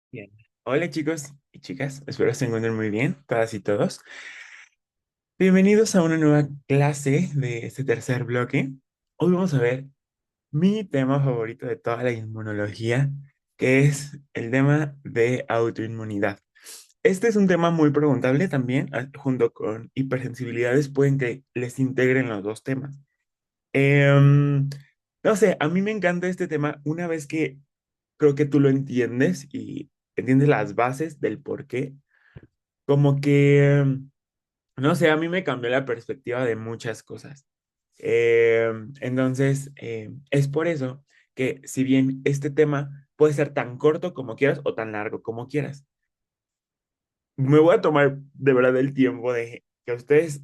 Bien. Hola chicos y chicas, espero se encuentren muy bien, todas y todos. Bienvenidos a una nueva clase de este tercer bloque. Hoy vamos a ver mi tema favorito de toda la inmunología, que es el tema de autoinmunidad. Este es un tema muy preguntable también, junto con hipersensibilidades, pueden que les integren los dos temas. Em, no sé, a mí me encanta este tema una vez que creo que tú lo entiendes y entiendes las bases del por qué. Como que, no sé, a mí me cambió la perspectiva de muchas cosas. Es por eso que si bien este tema puede ser tan corto como quieras o tan largo como quieras, me voy a tomar de verdad el tiempo de que ustedes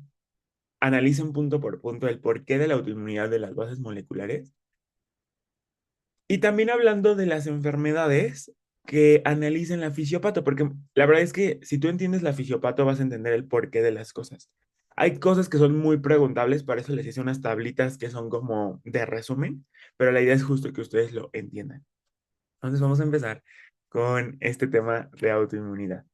analicen punto por punto el porqué de la autoinmunidad de las bases moleculares. Y también hablando de las enfermedades, que analicen la fisiopato, porque la verdad es que si tú entiendes la fisiopato vas a entender el porqué de las cosas. Hay cosas que son muy preguntables, para eso les hice unas tablitas que son como de resumen, pero la idea es justo que ustedes lo entiendan. Entonces vamos a empezar con este tema de autoinmunidad.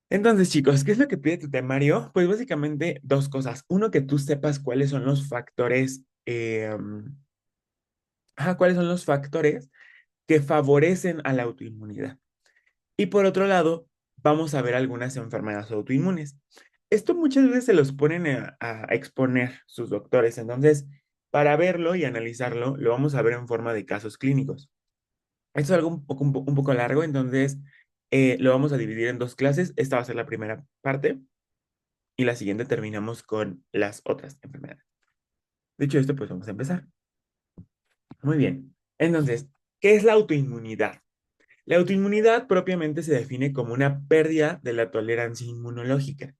Entonces, chicos, ¿qué es lo que pide tu temario? Pues básicamente dos cosas. Uno, que tú sepas cuáles son los factores, cuáles son los factores que favorecen a la autoinmunidad. Y por otro lado, vamos a ver algunas enfermedades autoinmunes. Esto muchas veces se los ponen a exponer sus doctores. Entonces, para verlo y analizarlo, lo vamos a ver en forma de casos clínicos. Esto es algo un poco largo, entonces lo vamos a dividir en dos clases. Esta va a ser la primera parte y la siguiente terminamos con las otras enfermedades. Dicho esto, pues vamos a empezar. Muy bien. Entonces, ¿qué es la autoinmunidad? La autoinmunidad propiamente se define como una pérdida de la tolerancia inmunológica.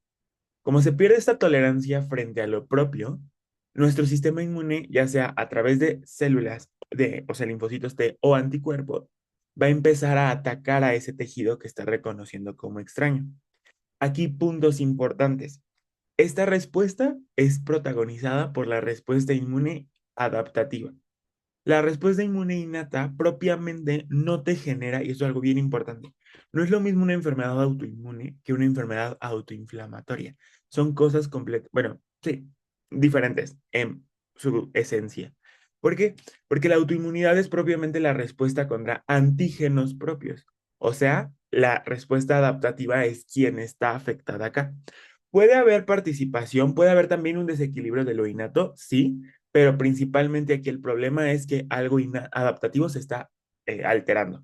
Como se pierde esta tolerancia frente a lo propio, nuestro sistema inmune, ya sea a través de células, o sea, linfocitos T o anticuerpos, va a empezar a atacar a ese tejido que está reconociendo como extraño. Aquí puntos importantes. Esta respuesta es protagonizada por la respuesta inmune adaptativa. La respuesta inmune innata propiamente no te genera, y esto es algo bien importante, no es lo mismo una enfermedad autoinmune que una enfermedad autoinflamatoria. Son cosas completas, bueno, sí, diferentes en su esencia. ¿Por qué? Porque la autoinmunidad es propiamente la respuesta contra antígenos propios. O sea, la respuesta adaptativa es quien está afectada acá. Puede haber participación, puede haber también un desequilibrio de lo innato, sí, pero principalmente aquí el problema es que algo adaptativo se está alterando.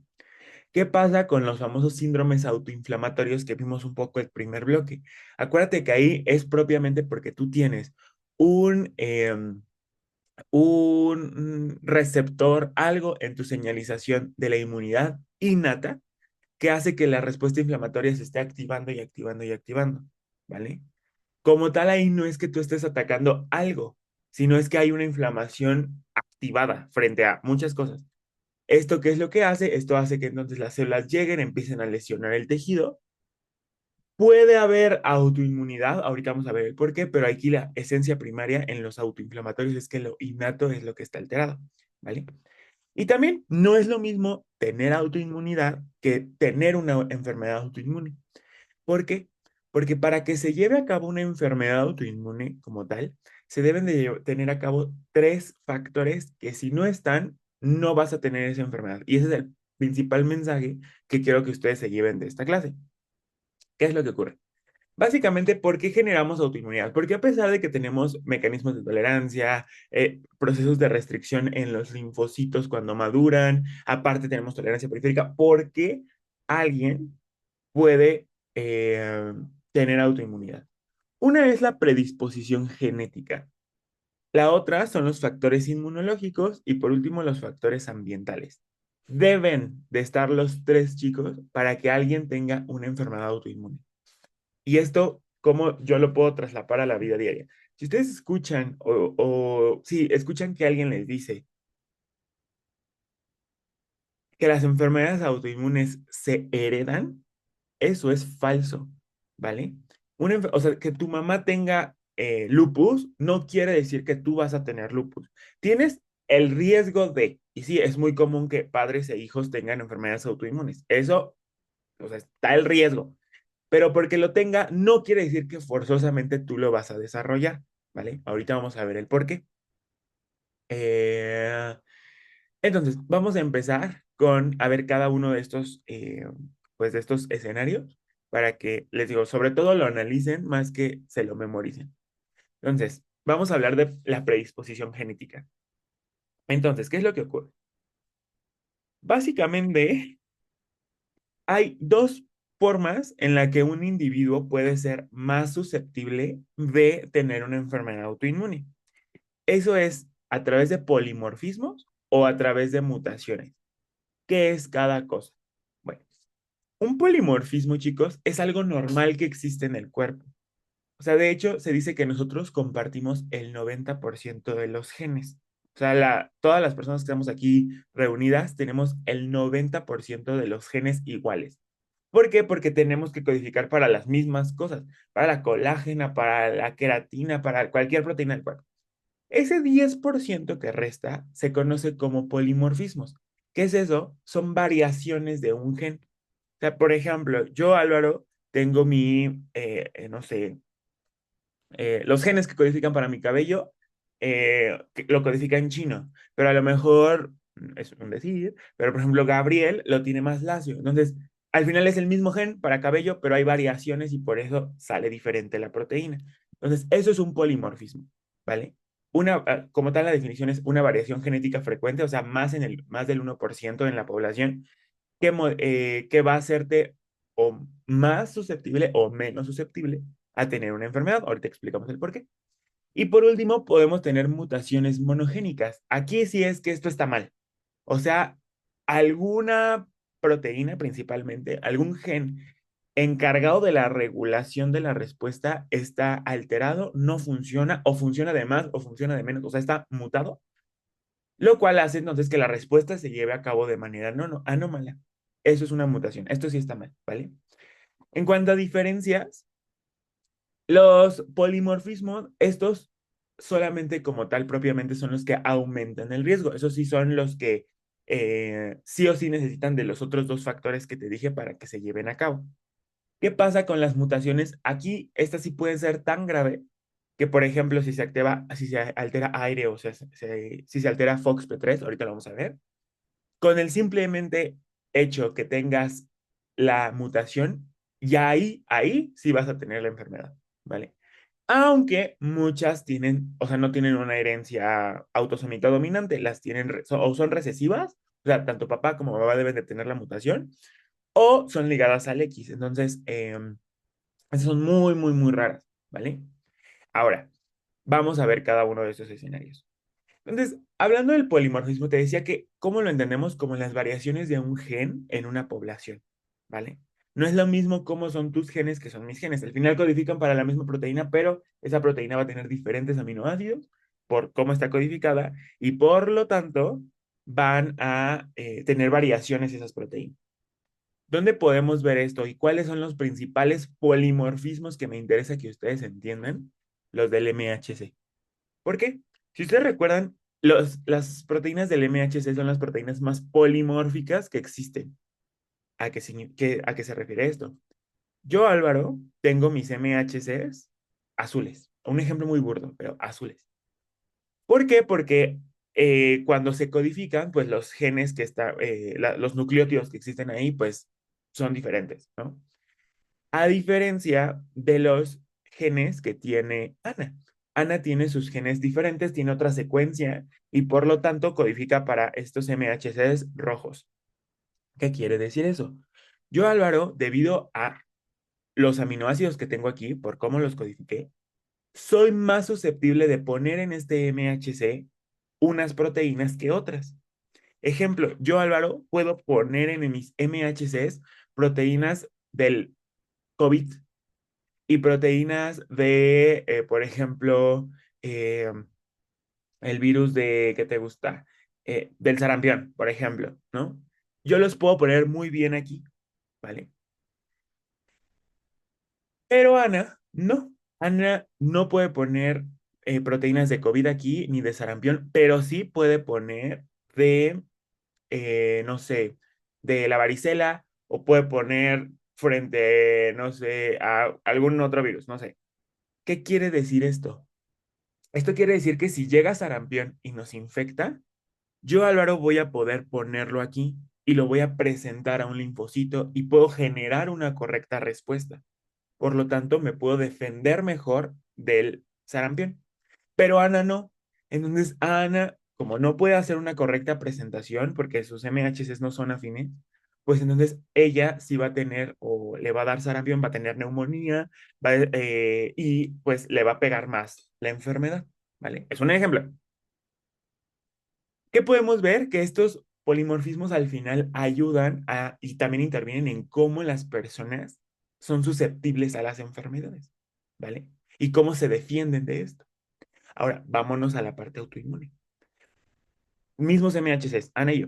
¿Qué pasa con los famosos síndromes autoinflamatorios que vimos un poco el primer bloque? Acuérdate que ahí es propiamente porque tú tienes un, un receptor, algo en tu señalización de la inmunidad innata que hace que la respuesta inflamatoria se esté activando y activando y activando, ¿vale? Como tal, ahí no es que tú estés atacando algo, sino es que hay una inflamación activada frente a muchas cosas. ¿Esto qué es lo que hace? Esto hace que entonces las células lleguen, empiecen a lesionar el tejido. Puede haber autoinmunidad, ahorita vamos a ver el por qué, pero aquí la esencia primaria en los autoinflamatorios es que lo innato es lo que está alterado, ¿vale? Y también no es lo mismo tener autoinmunidad que tener una enfermedad autoinmune. ¿Por qué? Porque para que se lleve a cabo una enfermedad autoinmune como tal, se deben de tener a cabo tres factores que si no están, no vas a tener esa enfermedad. Y ese es el principal mensaje que quiero que ustedes se lleven de esta clase. ¿Qué es lo que ocurre? Básicamente, ¿por qué generamos autoinmunidad? Porque a pesar de que tenemos mecanismos de tolerancia, procesos de restricción en los linfocitos cuando maduran, aparte tenemos tolerancia periférica, ¿por qué alguien puede tener autoinmunidad? Una es la predisposición genética. La otra son los factores inmunológicos y por último los factores ambientales. Deben de estar los tres, chicos, para que alguien tenga una enfermedad autoinmune. Y esto, ¿cómo yo lo puedo trasladar a la vida diaria? Si ustedes escuchan sí, escuchan que alguien les dice que las enfermedades autoinmunes se heredan, eso es falso, ¿vale? O sea, que tu mamá tenga lupus no quiere decir que tú vas a tener lupus. Tienes el riesgo de, y sí, es muy común que padres e hijos tengan enfermedades autoinmunes. Eso o sea, está el riesgo, pero porque lo tenga no quiere decir que forzosamente tú lo vas a desarrollar, ¿vale? Ahorita vamos a ver el por qué. Eh, entonces, vamos a empezar con a ver cada uno de estos, pues de estos escenarios para que, les digo, sobre todo lo analicen más que se lo memoricen. Entonces, vamos a hablar de la predisposición genética. Entonces, ¿qué es lo que ocurre? Básicamente, hay dos formas en la que un individuo puede ser más susceptible de tener una enfermedad autoinmune. Eso es a través de polimorfismos o a través de mutaciones. ¿Qué es cada cosa? Bueno, un polimorfismo, chicos, es algo normal que existe en el cuerpo. O sea, de hecho, se dice que nosotros compartimos el 90% de los genes. O sea, todas las personas que estamos aquí reunidas tenemos el 90% de los genes iguales. ¿Por qué? Porque tenemos que codificar para las mismas cosas, para la colágena, para la queratina, para cualquier proteína del cuerpo. Ese 10% que resta se conoce como polimorfismos. ¿Qué es eso? Son variaciones de un gen. O sea, por ejemplo, yo, Álvaro, tengo no sé, los genes que codifican para mi cabello, que lo codifica en chino, pero a lo mejor, es un decir, pero por ejemplo, Gabriel lo tiene más lacio. Entonces, al final es el mismo gen para cabello, pero hay variaciones y por eso sale diferente la proteína. Entonces, eso es un polimorfismo, ¿vale? Como tal, la definición es una variación genética frecuente, o sea, más del 1% en la población, que va a hacerte o más susceptible o menos susceptible a tener una enfermedad. Ahorita explicamos el por qué. Y por último, podemos tener mutaciones monogénicas. Aquí sí es que esto está mal. O sea, alguna proteína principalmente, algún gen encargado de la regulación de la respuesta está alterado, no funciona, o funciona de más, o funciona de menos, o sea, está mutado, lo cual hace entonces que la respuesta se lleve a cabo de manera no anómala. Eso es una mutación. Esto sí está mal, ¿vale? En cuanto a diferencias, los polimorfismos, estos solamente como tal propiamente son los que aumentan el riesgo. Esos sí son los que sí o sí necesitan de los otros dos factores que te dije para que se lleven a cabo. ¿Qué pasa con las mutaciones? Aquí, estas sí pueden ser tan graves que, por ejemplo, si se altera aire o sea, si se altera FOXP3, ahorita lo vamos a ver, con el simplemente hecho que tengas la mutación, ya ahí sí vas a tener la enfermedad, ¿vale? Aunque muchas tienen, o sea, no tienen una herencia autosómica dominante, las tienen o son recesivas, o sea, tanto papá como mamá deben de tener la mutación, o son ligadas al X. Entonces, esas son muy, muy, muy raras, ¿vale? Ahora, vamos a ver cada uno de estos escenarios. Entonces, hablando del polimorfismo, te decía que, ¿cómo lo entendemos? Como las variaciones de un gen en una población, ¿vale? No es lo mismo cómo son tus genes que son mis genes. Al final codifican para la misma proteína, pero esa proteína va a tener diferentes aminoácidos por cómo está codificada y por lo tanto van a tener variaciones esas proteínas. ¿Dónde podemos ver esto y cuáles son los principales polimorfismos que me interesa que ustedes entiendan? Los del MHC. ¿Por qué? Si ustedes recuerdan, las proteínas del MHC son las proteínas más polimórficas que existen. ¿A qué se refiere esto? Yo, Álvaro, tengo mis MHCs azules. Un ejemplo muy burdo, pero azules. ¿Por qué? Porque cuando se codifican, pues los genes los nucleótidos que existen ahí, pues son diferentes, ¿no? A diferencia de los genes que tiene Ana. Ana tiene sus genes diferentes, tiene otra secuencia y por lo tanto codifica para estos MHCs rojos. ¿Qué quiere decir eso? Yo, Álvaro, debido a los aminoácidos que tengo aquí, por cómo los codifiqué, soy más susceptible de poner en este MHC unas proteínas que otras. Ejemplo, yo, Álvaro, puedo poner en mis MHCs proteínas del COVID y proteínas por ejemplo, eh, el virus ¿qué te gusta? Del sarampión, por ejemplo, ¿no? Yo los puedo poner muy bien aquí, ¿vale? Pero Ana, no. Ana no puede poner proteínas de COVID aquí ni de sarampión, pero sí puede poner no sé, de la varicela o puede poner frente, no sé, a algún otro virus, no sé. ¿Qué quiere decir esto? Esto quiere decir que si llega sarampión y nos infecta, yo, Álvaro, voy a poder ponerlo aquí y lo voy a presentar a un linfocito y puedo generar una correcta respuesta. Por lo tanto, me puedo defender mejor del sarampión. Pero Ana no. Entonces, Ana, como no puede hacer una correcta presentación porque sus MHCs no son afines, pues entonces ella sí va a tener o le va a dar sarampión, va a tener neumonía y pues le va a pegar más la enfermedad, ¿vale? Es un ejemplo. ¿Qué podemos ver? Que estos polimorfismos al final ayudan a y también intervienen en cómo las personas son susceptibles a las enfermedades, ¿vale? Y cómo se defienden de esto. Ahora, vámonos a la parte autoinmune. Mismos MHCs, Ana y yo.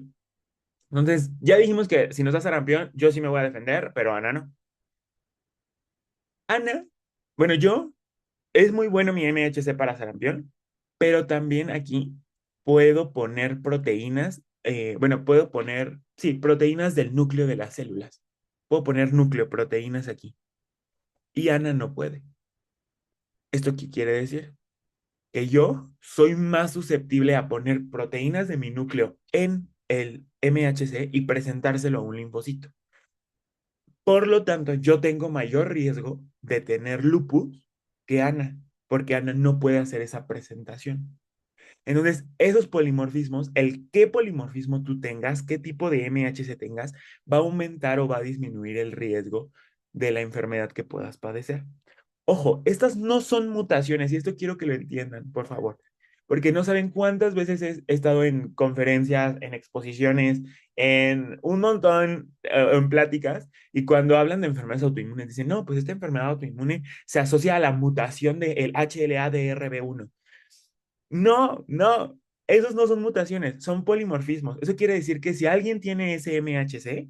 Entonces, ya dijimos que si nos da sarampión, yo sí me voy a defender, pero Ana no. Ana, bueno, es muy bueno mi MHC para sarampión, pero también aquí puedo poner proteínas, bueno, puedo poner, sí, proteínas del núcleo de las células. Puedo poner nucleoproteínas aquí. Y Ana no puede. ¿Esto qué quiere decir? Que yo soy más susceptible a poner proteínas de mi núcleo en el MHC y presentárselo a un linfocito. Por lo tanto, yo tengo mayor riesgo de tener lupus que Ana, porque Ana no puede hacer esa presentación. Entonces, esos polimorfismos, el qué polimorfismo tú tengas, qué tipo de MHC tengas, va a aumentar o va a disminuir el riesgo de la enfermedad que puedas padecer. Ojo, estas no son mutaciones y esto quiero que lo entiendan, por favor, porque no saben cuántas veces he estado en conferencias, en exposiciones, en un montón, en pláticas, y cuando hablan de enfermedades autoinmunes dicen, no, pues esta enfermedad autoinmune se asocia a la mutación del HLA-DRB1. No, no, esos no son mutaciones, son polimorfismos. Eso quiere decir que si alguien tiene ese MHC,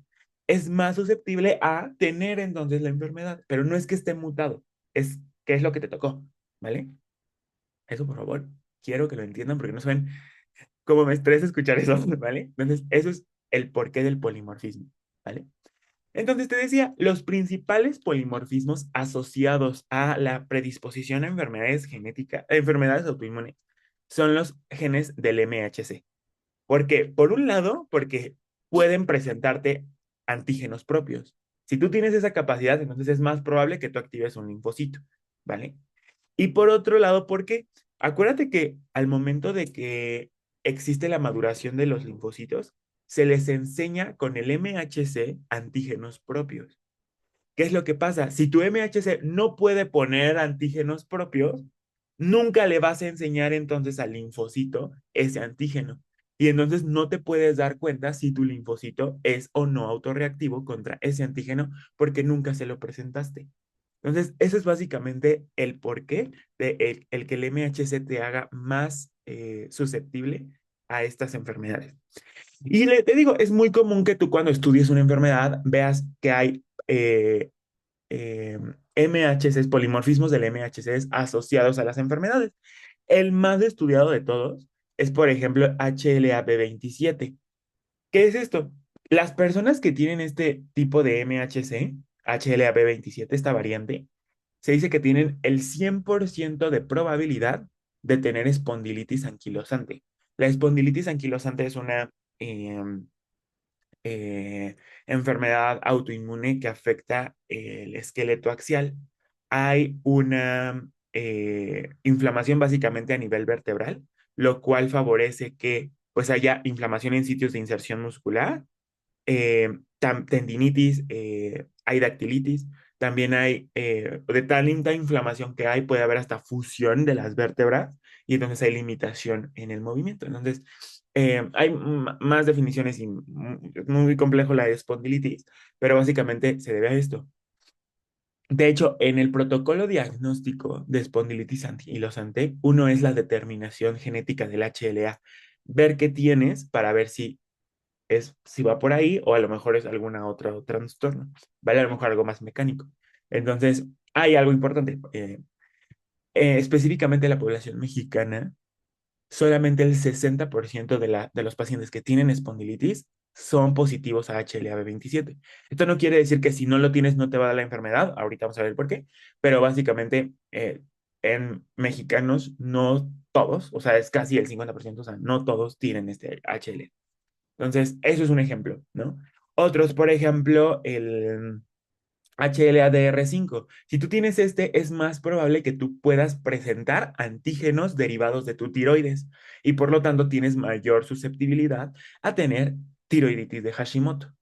es más susceptible a tener entonces la enfermedad, pero no es que esté mutado, es que es lo que te tocó, ¿vale? Eso, por favor, quiero que lo entiendan porque no saben cómo me estresa escuchar eso, ¿vale? Entonces, eso es el porqué del polimorfismo, ¿vale? Entonces te decía, los principales polimorfismos asociados a la predisposición a enfermedades genéticas, a enfermedades autoinmunes, son los genes del MHC. ¿Por qué? Por un lado, porque pueden presentarte antígenos propios. Si tú tienes esa capacidad, entonces es más probable que tú actives un linfocito, ¿vale? Y por otro lado, porque acuérdate que al momento de que existe la maduración de los linfocitos, se les enseña con el MHC antígenos propios. ¿Qué es lo que pasa? Si tu MHC no puede poner antígenos propios, nunca le vas a enseñar entonces al linfocito ese antígeno. Y entonces no te puedes dar cuenta si tu linfocito es o no autorreactivo contra ese antígeno porque nunca se lo presentaste. Entonces, eso es básicamente el porqué de el que el MHC te haga más susceptible a estas enfermedades. Y te digo, es muy común que tú cuando estudies una enfermedad veas que hay MHCs, polimorfismos del MHCs asociados a las enfermedades. El más estudiado de todos es, por ejemplo, HLA-B27. ¿Qué es esto? Las personas que tienen este tipo de MHC, HLA-B27, esta variante, se dice que tienen el 100% de probabilidad de tener espondilitis anquilosante. La espondilitis anquilosante es una eh, enfermedad autoinmune que afecta el esqueleto axial. Hay una inflamación básicamente a nivel vertebral, lo cual favorece que pues haya inflamación en sitios de inserción muscular, tendinitis, hay dactilitis, también hay, de tanta inflamación que hay, puede haber hasta fusión de las vértebras y entonces hay limitación en el movimiento. Entonces, hay más definiciones y es muy complejo la espondilitis, pero básicamente se debe a esto. De hecho, en el protocolo diagnóstico de espondilitis anquilosante, uno es la determinación genética del HLA, ver qué tienes para ver si va por ahí o a lo mejor es alguna otra trastorno, ¿vale? A lo mejor algo más mecánico. Entonces, hay algo importante. Específicamente la población mexicana, solamente el 60% de los pacientes que tienen espondilitis son positivos a HLA-B27. Esto no quiere decir que si no lo tienes no te va a dar la enfermedad, ahorita vamos a ver por qué, pero básicamente en mexicanos no todos, o sea, es casi el 50%, o sea, no todos tienen este HLA. Entonces, eso es un ejemplo, ¿no? Otros, por ejemplo, el HLA-DR5. Si tú tienes este, es más probable que tú puedas presentar antígenos derivados de tu tiroides y por lo tanto tienes mayor susceptibilidad a tener tiroiditis de Hashimoto.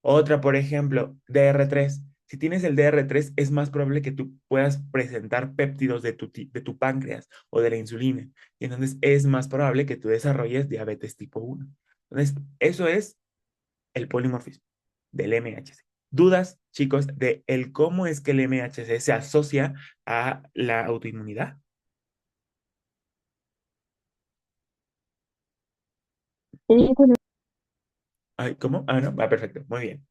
Otra, por ejemplo, DR3. Si tienes el DR3, es más probable que tú puedas presentar péptidos de tu páncreas o de la insulina. Y entonces es más probable que tú desarrolles diabetes tipo 1. Entonces, eso es el polimorfismo del MHC. ¿Dudas, chicos, de el cómo es que el MHC se asocia a la autoinmunidad? Ay, ¿cómo? Ah, no, va perfecto, muy bien.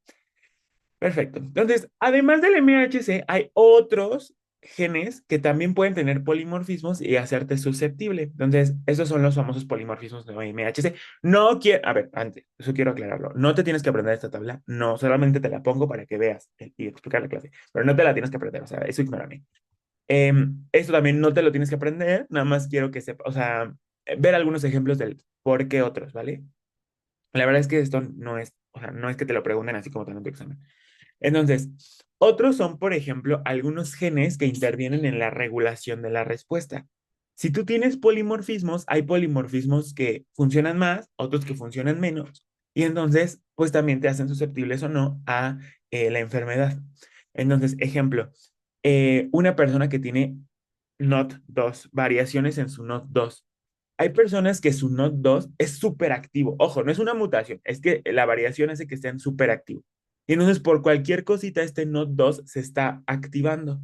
Perfecto. Entonces, además del MHC, hay otros genes que también pueden tener polimorfismos y hacerte susceptible. Entonces, esos son los famosos polimorfismos de MHC. No quiero, a ver, antes, eso quiero aclararlo. No te tienes que aprender esta tabla, no, solamente te la pongo para que veas y explicar la clase, pero no te la tienes que aprender, o sea, eso ignórame. Esto también no te lo tienes que aprender, nada más quiero que sepas, o sea, ver algunos ejemplos del por qué otros, ¿vale? La verdad es que esto no es, o sea, no es que te lo pregunten así como tal en tu examen. Entonces, otros son, por ejemplo, algunos genes que intervienen en la regulación de la respuesta. Si tú tienes polimorfismos, hay polimorfismos que funcionan más, otros que funcionan menos, y entonces, pues también te hacen susceptibles o no a la enfermedad. Entonces, ejemplo, una persona que tiene NOT2, variaciones en su NOT2. Hay personas que su NOT2 es súper activo. Ojo, no es una mutación, es que la variación hace que estén súper activos. Y entonces por cualquier cosita este NOT2 se está activando.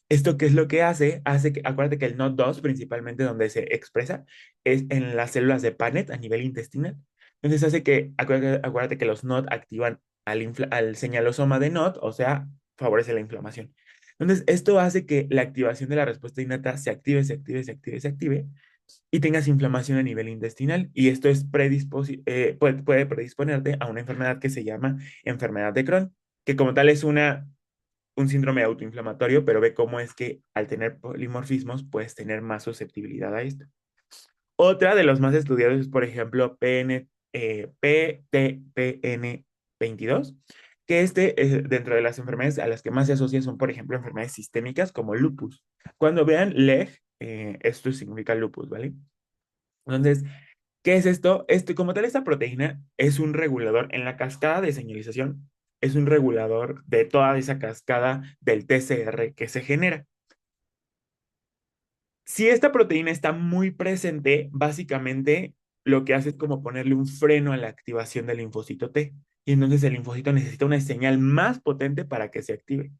¿Esto qué es lo que hace? Hace que, acuérdate que el NOT2 principalmente donde se expresa es en las células de Panet a nivel intestinal. Entonces hace que, acuérdate que los NOT activan al señalosoma de NOT, o sea, favorece la inflamación. Entonces esto hace que la activación de la respuesta innata se active, se active, se active, se active y tengas inflamación a nivel intestinal. Y esto es puede predisponerte a una enfermedad que se llama enfermedad de Crohn, que como tal es un síndrome autoinflamatorio, pero ve cómo es que al tener polimorfismos puedes tener más susceptibilidad a esto. Otra de los más estudiados es, por ejemplo, PTPN22, que dentro de las enfermedades a las que más se asocia son, por ejemplo, enfermedades sistémicas como lupus. Cuando vean LEG, esto significa lupus, ¿vale? Entonces, ¿qué es esto? Como tal, esta proteína es un regulador en la cascada de señalización, es un regulador de toda esa cascada del TCR que se genera. Si esta proteína está muy presente, básicamente lo que hace es como ponerle un freno a la activación del linfocito T. Y entonces el linfocito necesita una señal más potente para que se active.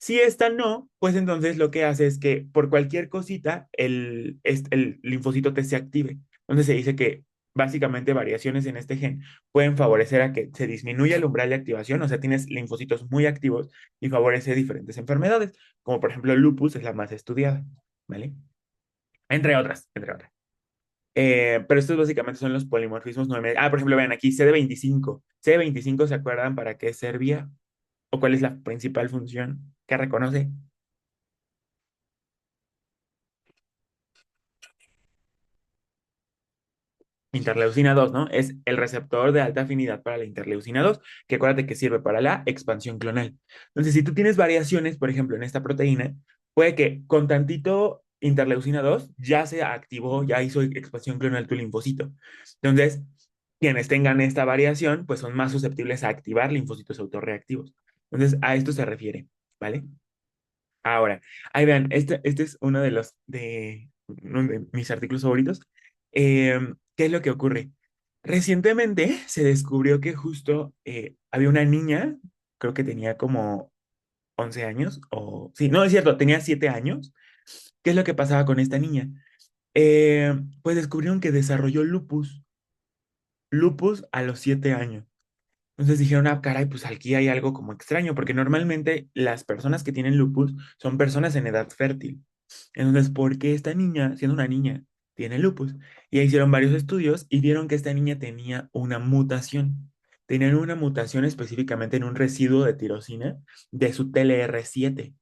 Si esta no, pues entonces lo que hace es que por cualquier cosita el linfocito T se active. Entonces se dice que básicamente variaciones en este gen pueden favorecer a que se disminuya el umbral de activación, o sea, tienes linfocitos muy activos y favorece diferentes enfermedades, como por ejemplo el lupus es la más estudiada, ¿vale? Entre otras, entre otras. Pero estos básicamente son los polimorfismos 9. Ah, por ejemplo, vean aquí, CD25. CD25, ¿se acuerdan para qué servía? ¿O cuál es la principal función que reconoce? Interleucina 2, ¿no? Es el receptor de alta afinidad para la interleucina 2, que acuérdate que sirve para la expansión clonal. Entonces, si tú tienes variaciones, por ejemplo, en esta proteína, puede que con tantito interleucina 2 ya se activó, ya hizo expansión clonal tu linfocito. Entonces, quienes tengan esta variación, pues son más susceptibles a activar linfocitos autorreactivos. Entonces, a esto se refiere, ¿vale? Ahora, ahí vean, este es uno de mis artículos favoritos. ¿Qué es lo que ocurre? Recientemente se descubrió que justo había una niña, creo que tenía como 11 años, o sí, no es cierto, tenía 7 años. ¿Qué es lo que pasaba con esta niña? Pues descubrieron que desarrolló lupus a los 7 años. Entonces dijeron, ah, caray, pues aquí hay algo como extraño, porque normalmente las personas que tienen lupus son personas en edad fértil. Entonces, ¿por qué esta niña, siendo una niña, tiene lupus? Y ahí hicieron varios estudios y vieron que esta niña tenía una mutación. tenían una mutación específicamente en un residuo de tirosina de su TLR7.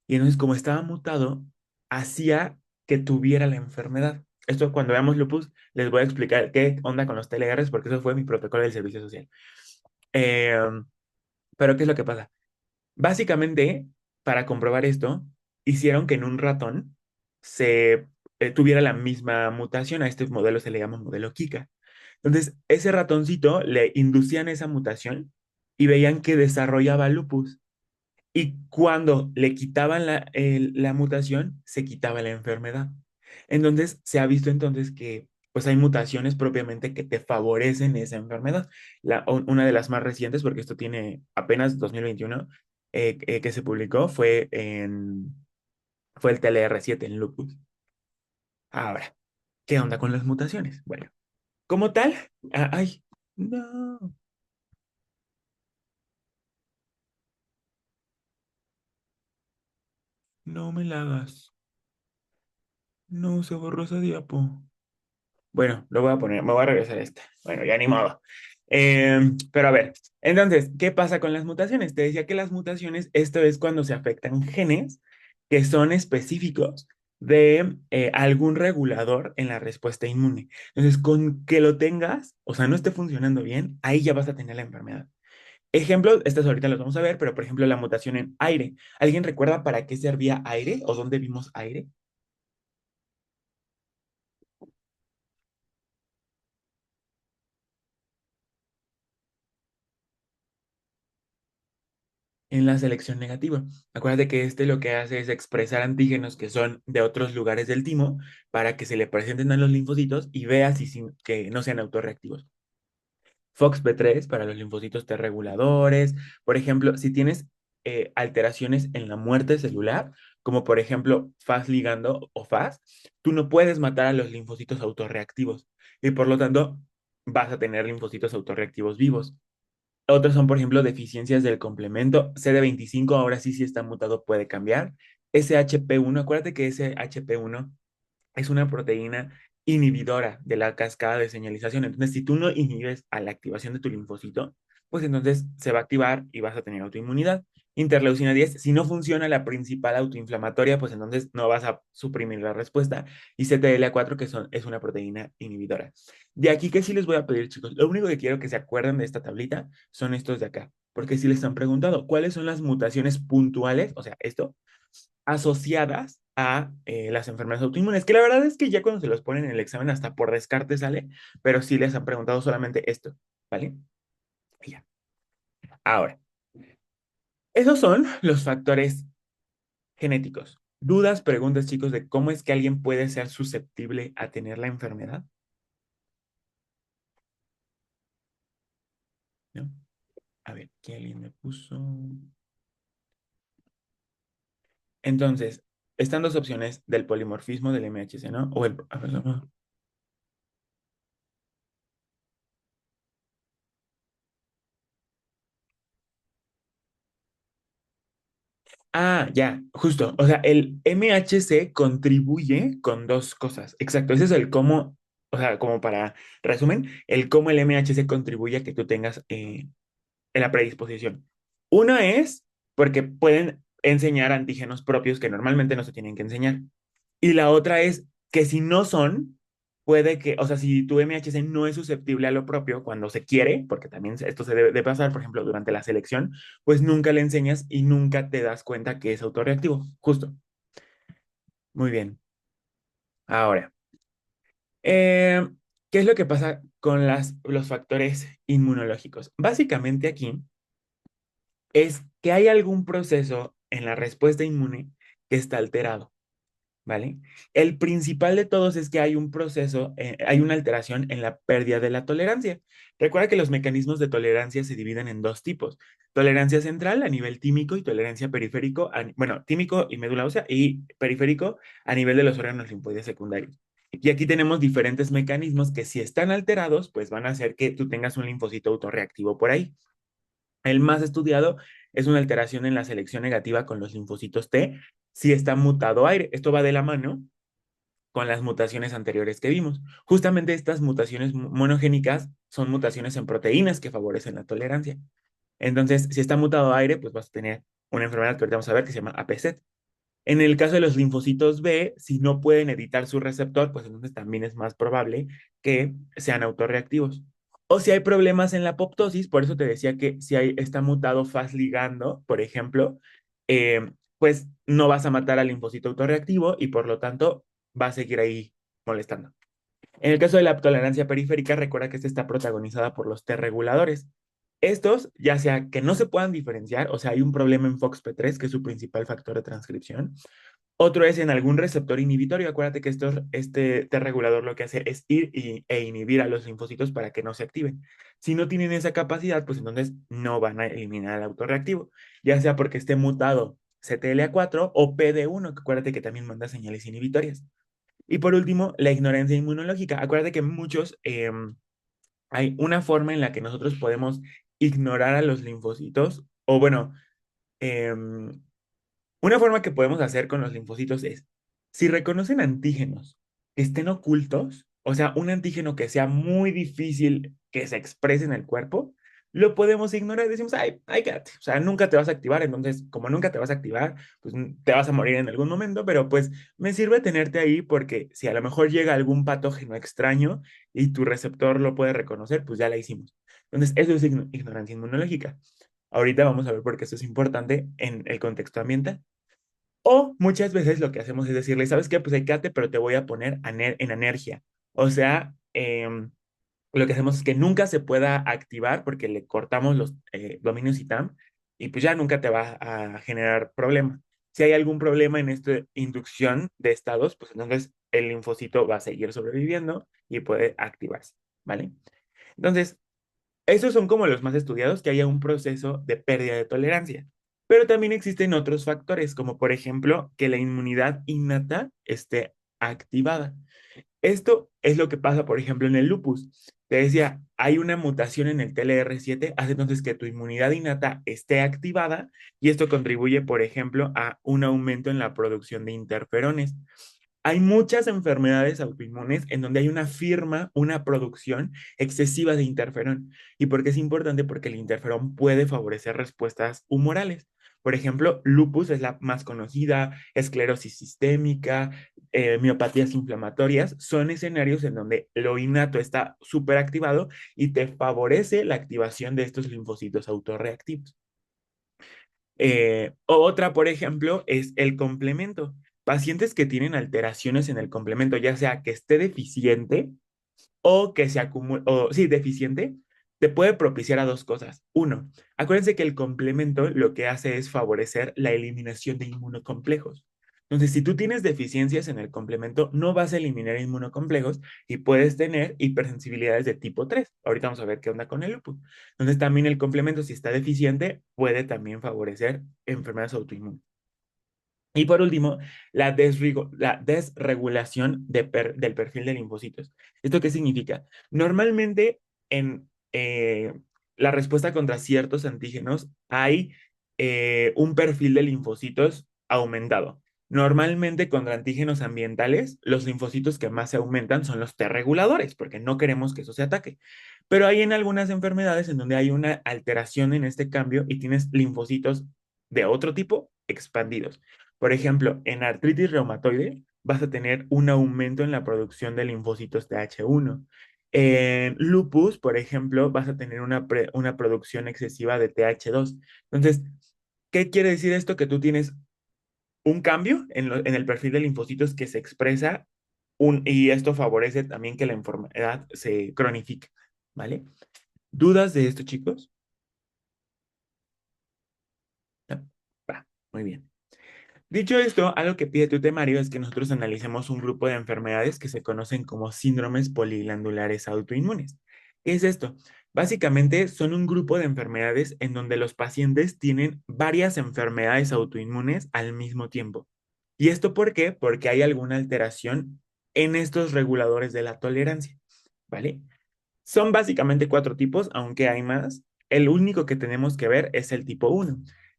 Y entonces, como estaba mutado, hacía que tuviera la enfermedad. Esto cuando veamos lupus, les voy a explicar qué onda con los TLRs, porque eso fue mi protocolo del servicio social. Eh, pero, ¿qué es lo que pasa? Básicamente, para comprobar esto, hicieron que en un ratón se tuviera la misma mutación. A este modelo se le llama modelo Kika. Entonces, ese ratoncito le inducían esa mutación y veían que desarrollaba lupus. Y cuando le quitaban la mutación, se quitaba la enfermedad. Entonces, se ha visto entonces que pues hay mutaciones propiamente que te favorecen esa enfermedad. Una de las más recientes, porque esto tiene apenas 2021, que se publicó, fue el TLR7 en lupus. Ahora, ¿qué onda con las mutaciones? Bueno, como tal, ay, no, no me la hagas. No, se borró esa diapo. Bueno, lo voy a poner, me voy a regresar a esta. Bueno, ya ni modo. Pero a ver, entonces, ¿qué pasa con las mutaciones? Te decía que las mutaciones, esto es cuando se afectan genes que son específicos de algún regulador en la respuesta inmune. Entonces, con que lo tengas, o sea, no esté funcionando bien, ahí ya vas a tener la enfermedad. Ejemplo, estas ahorita los vamos a ver, pero por ejemplo, la mutación en aire. ¿Alguien recuerda para qué servía aire o dónde vimos aire? En la selección negativa. Acuérdate que este lo que hace es expresar antígenos que son de otros lugares del timo para que se le presenten a los linfocitos y vea si, que no sean autorreactivos. FOXP3 para los linfocitos T reguladores. Por ejemplo, si tienes alteraciones en la muerte celular, como por ejemplo FAS ligando o FAS, tú no puedes matar a los linfocitos autorreactivos y por lo tanto vas a tener linfocitos autorreactivos vivos. Otros son, por ejemplo, deficiencias del complemento. CD25 ahora sí, si está mutado, puede cambiar. SHP1, acuérdate que SHP1 es una proteína inhibidora de la cascada de señalización. Entonces, si tú no inhibes a la activación de tu linfocito, pues entonces se va a activar y vas a tener autoinmunidad. Interleucina 10, si no funciona la principal autoinflamatoria, pues entonces no vas a suprimir la respuesta. Y CTLA4, es una proteína inhibidora. De aquí que sí les voy a pedir, chicos, lo único que quiero que se acuerden de esta tablita son estos de acá. Porque si les han preguntado cuáles son las mutaciones puntuales, o sea, esto, asociadas a las enfermedades autoinmunes, que la verdad es que ya cuando se los ponen en el examen hasta por descarte sale, pero sí les han preguntado solamente esto, ¿vale? Y ya. Ahora, esos son los factores genéticos. ¿Dudas, preguntas, chicos, de cómo es que alguien puede ser susceptible a tener la enfermedad? ¿No? A ver, ¿qué alguien me puso? Entonces, están dos opciones del polimorfismo del MHC, ¿no? O el, a ver, no. Ah, ya, justo. O sea, el MHC contribuye con dos cosas. Exacto, ese es el cómo, o sea, como para resumen, el cómo el MHC contribuye a que tú tengas en la predisposición. Uno es porque pueden enseñar antígenos propios que normalmente no se tienen que enseñar. Y la otra es que si no son, puede que, o sea, si tu MHC no es susceptible a lo propio cuando se quiere, porque también esto se debe de pasar, por ejemplo, durante la selección, pues nunca le enseñas y nunca te das cuenta que es autorreactivo. Justo. Muy bien. Ahora, eh, ¿qué es lo que pasa con los factores inmunológicos? Básicamente aquí es que hay algún proceso en la respuesta inmune que está alterado. ¿Vale? El principal de todos es que hay un proceso, hay una alteración en la pérdida de la tolerancia. Recuerda que los mecanismos de tolerancia se dividen en dos tipos: tolerancia central a nivel tímico y tolerancia periférico, bueno, tímico y médula ósea, y periférico a nivel de los órganos linfoides secundarios. Y aquí tenemos diferentes mecanismos que si están alterados, pues van a hacer que tú tengas un linfocito autorreactivo por ahí. El más estudiado es una alteración en la selección negativa con los linfocitos T si está mutado aire. Esto va de la mano con las mutaciones anteriores que vimos. Justamente estas mutaciones monogénicas son mutaciones en proteínas que favorecen la tolerancia. Entonces, si está mutado a aire, pues vas a tener una enfermedad que ahorita vamos a ver que se llama APZ. En el caso de los linfocitos B, si no pueden editar su receptor, pues entonces también es más probable que sean autorreactivos. O si hay problemas en la apoptosis, por eso te decía que si está mutado Fas ligando, por ejemplo, pues no vas a matar al linfocito autorreactivo y por lo tanto va a seguir ahí molestando. En el caso de la tolerancia periférica, recuerda que esta está protagonizada por los T reguladores. Estos, ya sea que no se puedan diferenciar, o sea, hay un problema en FOXP3, que es su principal factor de transcripción. Otro es en algún receptor inhibitorio. Acuérdate que este T regulador lo que hace es ir e inhibir a los linfocitos para que no se activen. Si no tienen esa capacidad, pues entonces no van a eliminar al autorreactivo, ya sea porque esté mutado CTLA4 o PD1, que acuérdate que también manda señales inhibitorias. Y por último, la ignorancia inmunológica. Acuérdate que muchos, hay una forma en la que nosotros podemos ignorar a los linfocitos, o bueno, em, una forma que podemos hacer con los linfocitos es, si reconocen antígenos que estén ocultos, o sea, un antígeno que sea muy difícil que se exprese en el cuerpo, lo podemos ignorar y decimos, ay, quédate, o sea, nunca te vas a activar, entonces, como nunca te vas a activar, pues te vas a morir en algún momento, pero pues me sirve tenerte ahí porque si a lo mejor llega algún patógeno extraño y tu receptor lo puede reconocer, pues ya la hicimos. Entonces, eso es ignorancia inmunológica. Ahorita vamos a ver por qué eso es importante en el contexto ambiental. O muchas veces lo que hacemos es decirle, ¿sabes qué? Pues ahí quédate, pero te voy a poner en anergia. O sea, lo que hacemos es que nunca se pueda activar porque le cortamos los dominios ITAM y pues ya nunca te va a generar problema. Si hay algún problema en esta inducción de estados, pues entonces el linfocito va a seguir sobreviviendo y puede activarse, ¿vale? Entonces, esos son como los más estudiados, que haya un proceso de pérdida de tolerancia. Pero también existen otros factores, como por ejemplo que la inmunidad innata esté activada. Esto es lo que pasa, por ejemplo, en el lupus. Te decía, hay una mutación en el TLR7, hace entonces que tu inmunidad innata esté activada y esto contribuye, por ejemplo, a un aumento en la producción de interferones. Hay muchas enfermedades autoinmunes en donde hay una producción excesiva de interferón. ¿Y por qué es importante? Porque el interferón puede favorecer respuestas humorales. Por ejemplo, lupus es la más conocida, esclerosis sistémica, miopatías inflamatorias, son escenarios en donde lo innato está súper activado y te favorece la activación de estos linfocitos autorreactivos. Otra, por ejemplo, es el complemento. Pacientes que tienen alteraciones en el complemento, ya sea que esté deficiente o que se acumule, o sí, deficiente, te puede propiciar a dos cosas. Uno, acuérdense que el complemento lo que hace es favorecer la eliminación de inmunocomplejos. Entonces, si tú tienes deficiencias en el complemento, no vas a eliminar inmunocomplejos y puedes tener hipersensibilidades de tipo 3. Ahorita vamos a ver qué onda con el lupus. Entonces, también el complemento, si está deficiente, puede también favorecer enfermedades autoinmunes. Y por último, la desregulación del perfil de linfocitos. ¿Esto qué significa? Normalmente en la respuesta contra ciertos antígenos hay un perfil de linfocitos aumentado. Normalmente contra antígenos ambientales, los linfocitos que más se aumentan son los T reguladores, porque no queremos que eso se ataque. Pero hay en algunas enfermedades en donde hay una alteración en este cambio y tienes linfocitos de otro tipo expandidos. Por ejemplo, en artritis reumatoide vas a tener un aumento en la producción de linfocitos TH1. En lupus, por ejemplo, vas a tener una producción excesiva de TH2. Entonces, ¿qué quiere decir esto? Que tú tienes un cambio en el perfil de linfocitos que se expresa y esto favorece también que la enfermedad se cronifique, ¿vale? ¿Dudas de esto, chicos? No. Va, muy bien. Dicho esto, algo que pide tu temario es que nosotros analicemos un grupo de enfermedades que se conocen como síndromes poliglandulares autoinmunes. ¿Qué es esto? Básicamente son un grupo de enfermedades en donde los pacientes tienen varias enfermedades autoinmunes al mismo tiempo. ¿Y esto por qué? Porque hay alguna alteración en estos reguladores de la tolerancia, ¿vale? Son básicamente cuatro tipos, aunque hay más. El único que tenemos que ver es el tipo uno.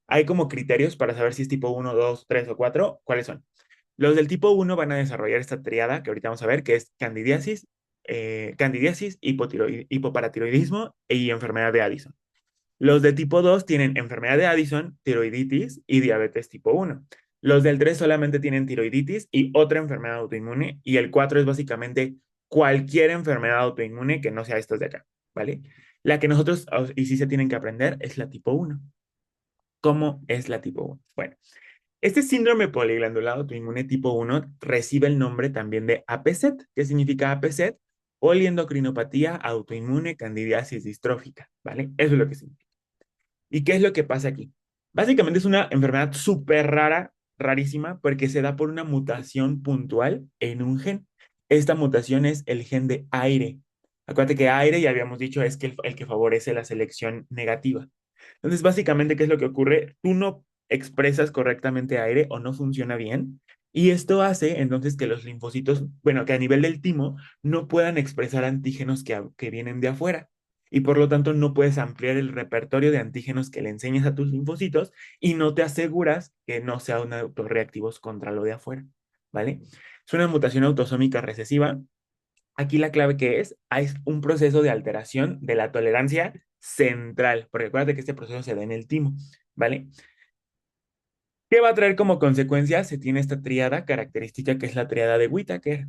Hay como criterios para saber si es tipo uno, 2, 3 o 4. ¿Cuáles son? Los del tipo uno van a desarrollar esta triada que ahorita vamos a ver, que es candidiasis, hipoparatiroidismo y enfermedad de Addison. Los de tipo 2 tienen enfermedad de Addison, tiroiditis y diabetes tipo uno. Los del 3 solamente tienen tiroiditis y otra enfermedad autoinmune. Y el 4 es básicamente cualquier enfermedad autoinmune que no sea estas de acá, ¿vale? La que nosotros, y sí se tienen que aprender, es la tipo uno. ¿Cómo es la tipo uno? Bueno, este síndrome poliglandular autoinmune tipo uno recibe el nombre también de APZ. ¿Qué significa APZ? Poliendocrinopatía autoinmune candidiasis distrófica, ¿vale? Eso es lo que significa. ¿Y qué es lo que pasa aquí? Básicamente es una enfermedad súper rara, rarísima, porque se da por una mutación puntual en un gen. Esta mutación es el gen de aire. Acuérdate que aire, ya habíamos dicho, es que el que favorece la selección negativa. Entonces, básicamente, ¿qué es lo que ocurre? Tú no expresas correctamente aire o no funciona bien. Y esto hace entonces que los linfocitos, bueno, que a nivel del timo no puedan expresar antígenos que vienen de afuera. Y por lo tanto no puedes ampliar el repertorio de antígenos que le enseñas a tus linfocitos y no te aseguras que no sean autorreactivos contra lo de afuera, ¿vale? Es una mutación autosómica recesiva. Aquí la clave que es un proceso de alteración de la tolerancia central, porque acuérdate que este proceso se da en el timo, ¿vale? ¿Qué va a traer como consecuencia? Se tiene esta triada característica que es la triada de Whittaker.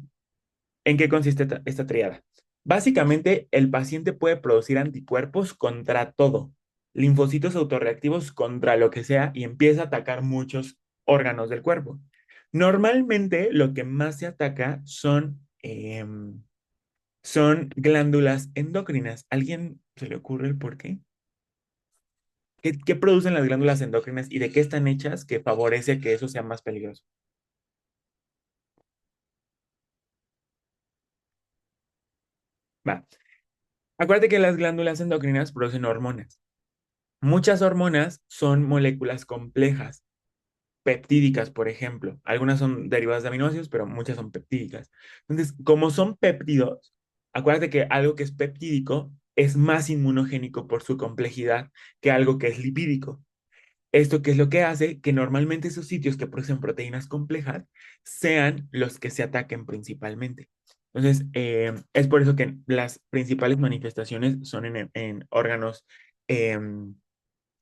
¿En qué consiste esta triada? Básicamente, el paciente puede producir anticuerpos contra todo, linfocitos autorreactivos contra lo que sea y empieza a atacar muchos órganos del cuerpo. Normalmente, lo que más se ataca son glándulas endocrinas. ¿Alguien se le ocurre el por qué? ¿Qué producen las glándulas endocrinas y de qué están hechas que favorece que eso sea más peligroso? Va. Acuérdate que las glándulas endocrinas producen hormonas. Muchas hormonas son moléculas complejas, peptídicas, por ejemplo. Algunas son derivadas de aminoácidos, pero muchas son peptídicas. Entonces, como son péptidos, acuérdate que algo que es peptídico es más inmunogénico por su complejidad que algo que es lipídico. ¿Esto qué es lo que hace? Que normalmente esos sitios que producen proteínas complejas sean los que se ataquen principalmente. Entonces, es por eso que las principales manifestaciones son en órganos em,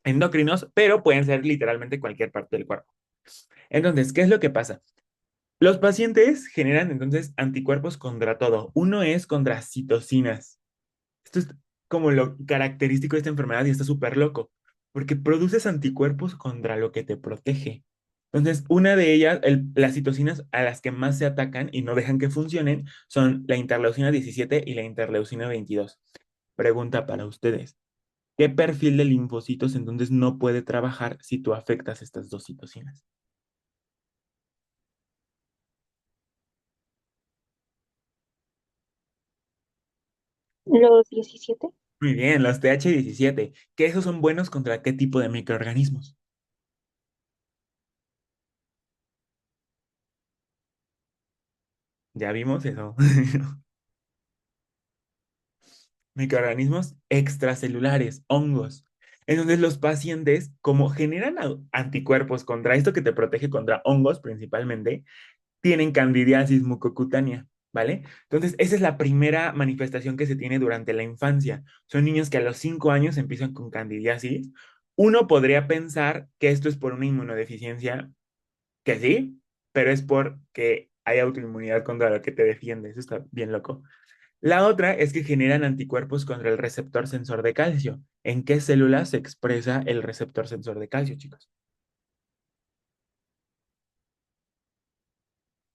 endocrinos, pero pueden ser literalmente cualquier parte del cuerpo. Entonces, ¿qué es lo que pasa? Los pacientes generan entonces anticuerpos contra todo. Uno es contra citocinas. Esto es como lo característico de esta enfermedad y está súper loco, porque produces anticuerpos contra lo que te protege. Entonces, una de ellas, las citocinas a las que más se atacan y no dejan que funcionen, son la interleucina 17 y la interleucina 22. Pregunta para ustedes. ¿Qué perfil de linfocitos entonces no puede trabajar si tú afectas estas dos citocinas? Los 17. Muy bien, los TH17, que esos son buenos contra qué tipo de microorganismos. Ya vimos eso. Microorganismos extracelulares, hongos. Entonces los pacientes, como generan anticuerpos contra esto que te protege contra hongos principalmente, tienen candidiasis mucocutánea, ¿vale? Entonces esa es la primera manifestación que se tiene durante la infancia. Son niños que a los 5 años empiezan con candidiasis. Uno podría pensar que esto es por una inmunodeficiencia, que sí, pero es porque hay autoinmunidad contra lo que te defiende. Eso está bien loco. La otra es que generan anticuerpos contra el receptor sensor de calcio. ¿En qué células se expresa el receptor sensor de calcio, chicos?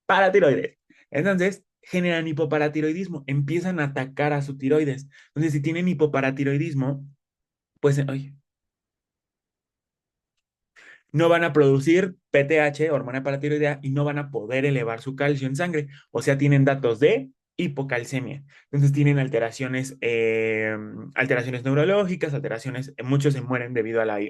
Paratiroides. Entonces, generan hipoparatiroidismo, empiezan a atacar a su tiroides. Entonces, si tienen hipoparatiroidismo, pues, oye, no van a producir PTH, hormona paratiroidea, y no van a poder elevar su calcio en sangre. O sea, tienen datos de hipocalcemia. Entonces tienen alteraciones neurológicas, alteraciones, muchos se mueren debido a la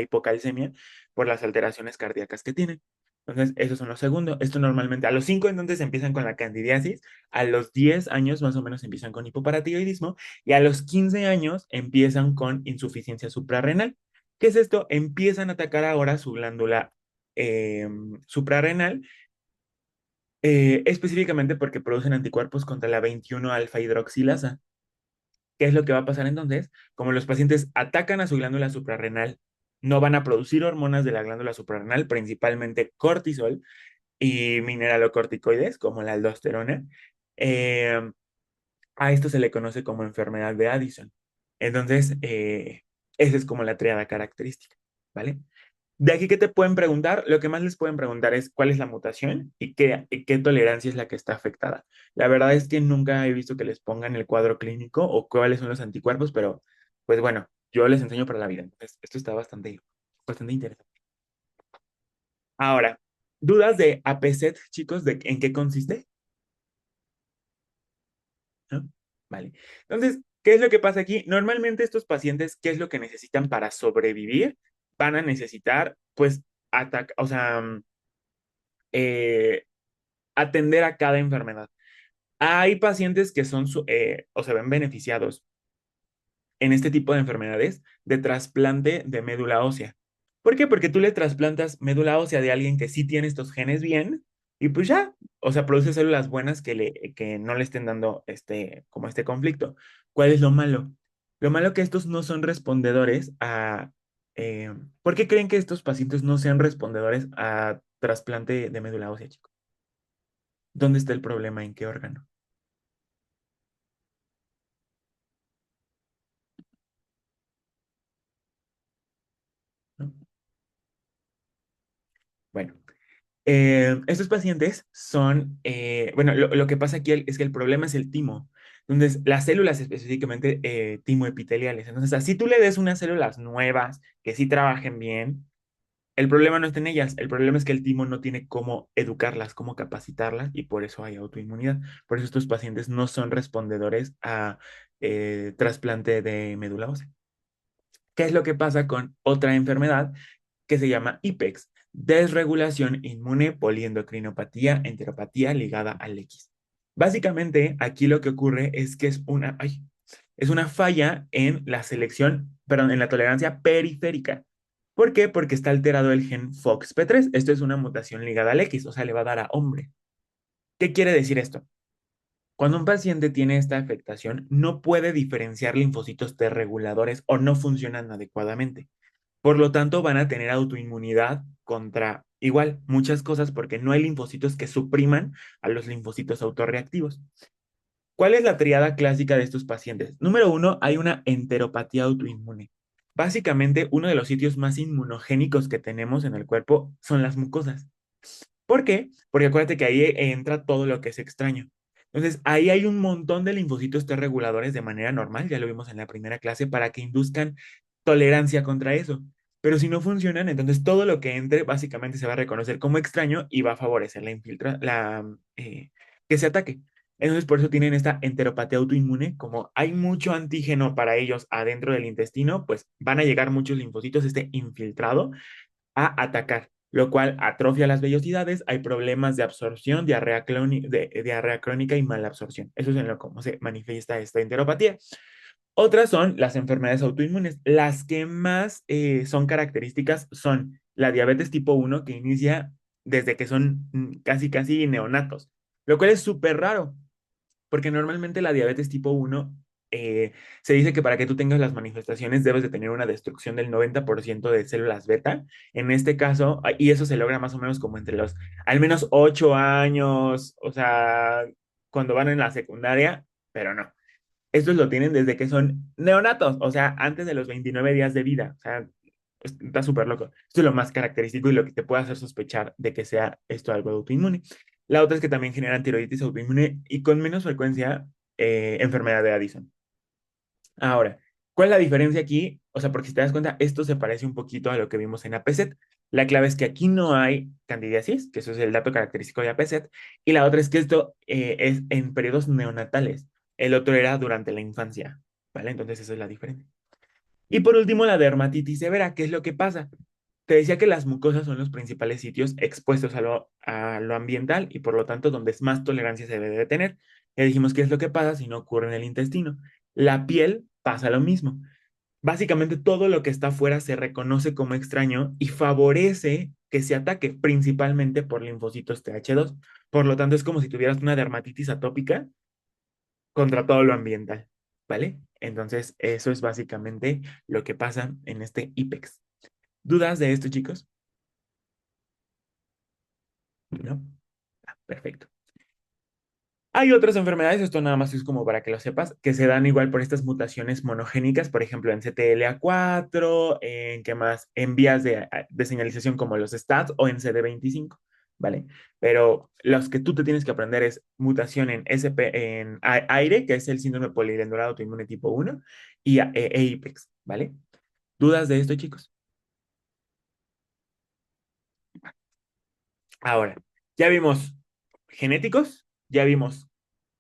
hipocalcemia por las alteraciones cardíacas que tienen. Entonces, esos son los segundos. Esto normalmente a los 5 entonces empiezan con la candidiasis, a los 10 años más o menos empiezan con hipoparatiroidismo y a los 15 años empiezan con insuficiencia suprarrenal. ¿Qué es esto? Empiezan a atacar ahora su glándula. suprarrenal, específicamente porque producen anticuerpos contra la 21 alfa hidroxilasa. ¿Qué es lo que va a pasar entonces? Como los pacientes atacan a su glándula suprarrenal, no van a producir hormonas de la glándula suprarrenal, principalmente cortisol y mineralocorticoides, como la aldosterona. Eh, a esto se le conoce como enfermedad de Addison. Entonces, esa es como la triada característica, ¿vale? De aquí que te pueden preguntar, lo que más les pueden preguntar es cuál es la mutación y qué tolerancia es la que está afectada. La verdad es que nunca he visto que les pongan el cuadro clínico o cuáles son los anticuerpos, pero pues bueno, yo les enseño para la vida. Entonces, esto está bastante interesante. Ahora, ¿dudas de APZ, chicos, de en qué consiste? ¿No? Vale. Entonces, ¿qué es lo que pasa aquí? Normalmente estos pacientes, ¿qué es lo que necesitan para sobrevivir? Van a necesitar, pues, o sea, eh, atender a cada enfermedad. Hay pacientes que son o se ven beneficiados en este tipo de enfermedades de trasplante de médula ósea. ¿Por qué? Porque tú le trasplantas médula ósea de alguien que sí tiene estos genes bien y pues ya, o sea, produce células buenas que no le estén dando como este conflicto. ¿Cuál es lo malo? Lo malo que estos no son respondedores a... eh, ¿Por qué creen que estos pacientes no sean respondedores a trasplante de médula ósea, chicos? ¿Dónde está el problema? ¿En qué órgano? ¿No? Bueno, estos pacientes son, bueno, lo que pasa aquí es que el problema es el timo. Entonces, las células específicamente timoepiteliales. Entonces, así tú le des unas células nuevas que sí trabajen bien, el problema no está en ellas. El problema es que el timo no tiene cómo educarlas, cómo capacitarlas y por eso hay autoinmunidad. Por eso estos pacientes no son respondedores a trasplante de médula ósea. ¿Qué es lo que pasa con otra enfermedad que se llama IPEX, desregulación inmune poliendocrinopatía, enteropatía ligada al X? Básicamente, aquí lo que ocurre es que es una falla en la selección, perdón, en la tolerancia periférica. ¿Por qué? Porque está alterado el gen FOXP3. Esto es una mutación ligada al X, o sea, le va a dar a hombre. ¿Qué quiere decir esto? Cuando un paciente tiene esta afectación, no puede diferenciar linfocitos T reguladores o no funcionan adecuadamente. Por lo tanto, van a tener autoinmunidad contra igual muchas cosas porque no hay linfocitos que supriman a los linfocitos autorreactivos. ¿Cuál es la triada clásica de estos pacientes? Número uno, hay una enteropatía autoinmune. Básicamente, uno de los sitios más inmunogénicos que tenemos en el cuerpo son las mucosas. ¿Por qué? Porque acuérdate que ahí entra todo lo que es extraño. Entonces, ahí hay un montón de linfocitos T reguladores de manera normal, ya lo vimos en la primera clase, para que induzcan tolerancia contra eso. Pero si no funcionan, entonces todo lo que entre básicamente se va a reconocer como extraño y va a favorecer que se ataque. Entonces, por eso tienen esta enteropatía autoinmune. Como hay mucho antígeno para ellos adentro del intestino, pues van a llegar muchos linfocitos, este infiltrado, a atacar, lo cual atrofia las vellosidades, hay problemas de absorción, diarrea crónica y mala absorción. Eso es en lo cómo se manifiesta esta enteropatía. Otras son las enfermedades autoinmunes. Las que más son características son la diabetes tipo 1 que inicia desde que son casi neonatos, lo cual es súper raro porque normalmente la diabetes tipo 1 se dice que para que tú tengas las manifestaciones debes de tener una destrucción del 90% de células beta. En este caso, y eso se logra más o menos como entre los al menos 8 años, o sea, cuando van en la secundaria, pero no. Estos lo tienen desde que son neonatos, o sea, antes de los 29 días de vida. O sea, está súper loco. Esto es lo más característico y lo que te puede hacer sospechar de que sea esto algo autoinmune. La otra es que también generan tiroiditis autoinmune y con menos frecuencia enfermedad de Addison. Ahora, ¿cuál es la diferencia aquí? O sea, porque si te das cuenta, esto se parece un poquito a lo que vimos en APZ. La clave es que aquí no hay candidiasis, que eso es el dato característico de APZ, y la otra es que esto es en periodos neonatales. El otro era durante la infancia, ¿vale? Entonces esa es la diferencia. Y por último, la dermatitis severa. ¿Qué es lo que pasa? Te decía que las mucosas son los principales sitios expuestos a lo ambiental y por lo tanto donde es más tolerancia se debe de tener. Ya dijimos qué es lo que pasa si no ocurre en el intestino. La piel pasa lo mismo. Básicamente todo lo que está afuera se reconoce como extraño y favorece que se ataque principalmente por linfocitos TH2. Por lo tanto, es como si tuvieras una dermatitis atópica contra todo lo ambiental, ¿vale? Entonces, eso es básicamente lo que pasa en este IPEX. ¿Dudas de esto, chicos? ¿No? Ah, perfecto. Hay otras enfermedades, esto nada más es como para que lo sepas, que se dan igual por estas mutaciones monogénicas, por ejemplo, en CTLA4, en qué más, en vías de señalización como los STATs o en CD25, ¿vale? Pero los que tú te tienes que aprender es mutación en SP, en aire, que es el síndrome polidendrado autoinmune tipo 1, y IPEX, ¿vale? ¿Dudas de esto, chicos? Ahora, ya vimos genéticos, ya vimos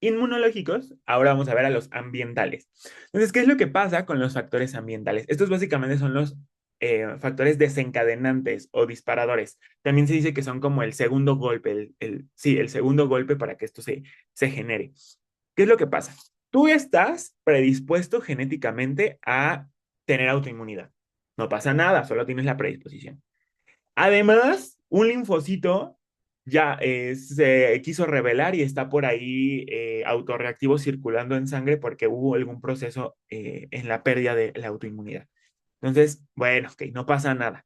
inmunológicos, ahora vamos a ver a los ambientales. Entonces, ¿qué es lo que pasa con los factores ambientales? Estos básicamente son los factores desencadenantes o disparadores. También se dice que son como el segundo golpe, sí, el segundo golpe para que esto se genere. ¿Qué es lo que pasa? Tú estás predispuesto genéticamente a tener autoinmunidad. No pasa nada, solo tienes la predisposición. Además, un linfocito ya se quiso revelar y está por ahí autorreactivo circulando en sangre porque hubo algún proceso en la pérdida de la autoinmunidad. Entonces, bueno, ok, no pasa nada.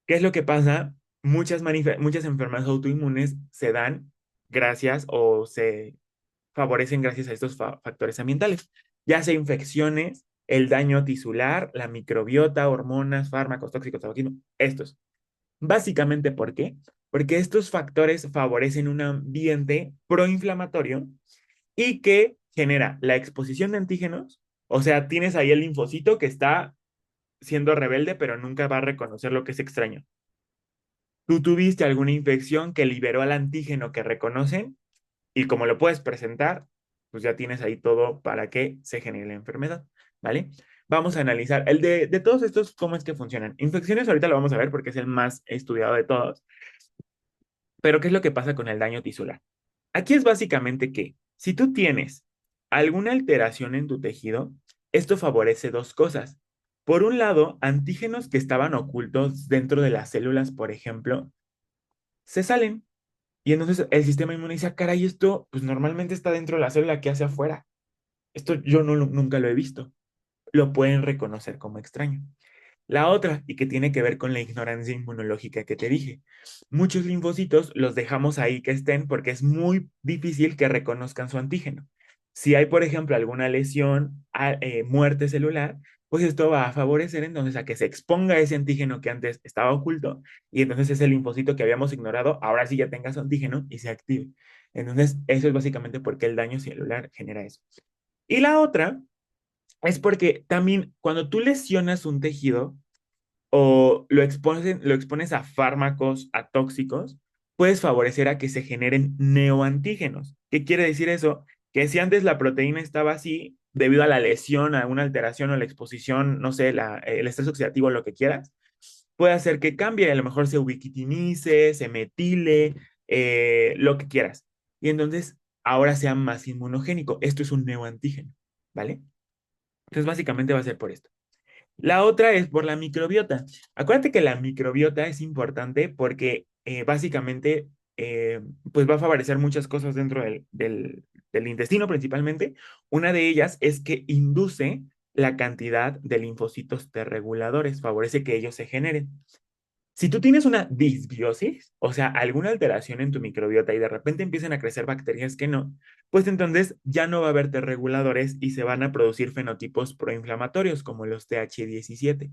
¿Qué es lo que pasa? Muchas enfermedades autoinmunes se dan gracias o se favorecen gracias a estos factores ambientales, ya sea infecciones, el daño tisular, la microbiota, hormonas, fármacos, tóxicos, tabaquismo, estos. Básicamente, ¿por qué? Porque estos factores favorecen un ambiente proinflamatorio y que genera la exposición de antígenos, o sea, tienes ahí el linfocito que está siendo rebelde, pero nunca va a reconocer lo que es extraño. Tú tuviste alguna infección que liberó al antígeno que reconocen y como lo puedes presentar, pues ya tienes ahí todo para que se genere la enfermedad, ¿vale? Vamos a analizar el de todos estos, cómo es que funcionan. Infecciones ahorita lo vamos a ver porque es el más estudiado de todos. Pero, ¿qué es lo que pasa con el daño tisular? Aquí es básicamente que si tú tienes alguna alteración en tu tejido, esto favorece dos cosas. Por un lado, antígenos que estaban ocultos dentro de las células, por ejemplo, se salen. Y entonces el sistema inmune dice, "Ah, caray, esto pues normalmente está dentro de la célula que hace afuera. Esto yo no, nunca lo he visto. Lo pueden reconocer como extraño. La otra, y que tiene que ver con la ignorancia inmunológica que te dije. Muchos linfocitos los dejamos ahí que estén porque es muy difícil que reconozcan su antígeno. Si hay, por ejemplo, alguna lesión, muerte celular, pues esto va a favorecer entonces a que se exponga ese antígeno que antes estaba oculto y entonces ese linfocito que habíamos ignorado, ahora sí ya tenga su antígeno y se active. Entonces, eso es básicamente porque el daño celular genera eso. Y la otra es porque también cuando tú lesionas un tejido, o lo expones a fármacos, a tóxicos, puedes favorecer a que se generen neoantígenos. ¿Qué quiere decir eso? Que si antes la proteína estaba así, debido a la lesión, a una alteración o la exposición, no sé, el estrés oxidativo, lo que quieras, puede hacer que cambie, a lo mejor se ubiquitinice, se metile, lo que quieras. Y entonces ahora sea más inmunogénico. Esto es un neoantígeno, ¿vale? Entonces básicamente va a ser por esto. La otra es por la microbiota. Acuérdate que la microbiota es importante porque básicamente pues va a favorecer muchas cosas dentro del intestino principalmente. Una de ellas es que induce la cantidad de linfocitos T reguladores, favorece que ellos se generen. Si tú tienes una disbiosis, o sea, alguna alteración en tu microbiota y de repente empiezan a crecer bacterias que no, pues entonces ya no va a haber T reguladores y se van a producir fenotipos proinflamatorios como los TH17.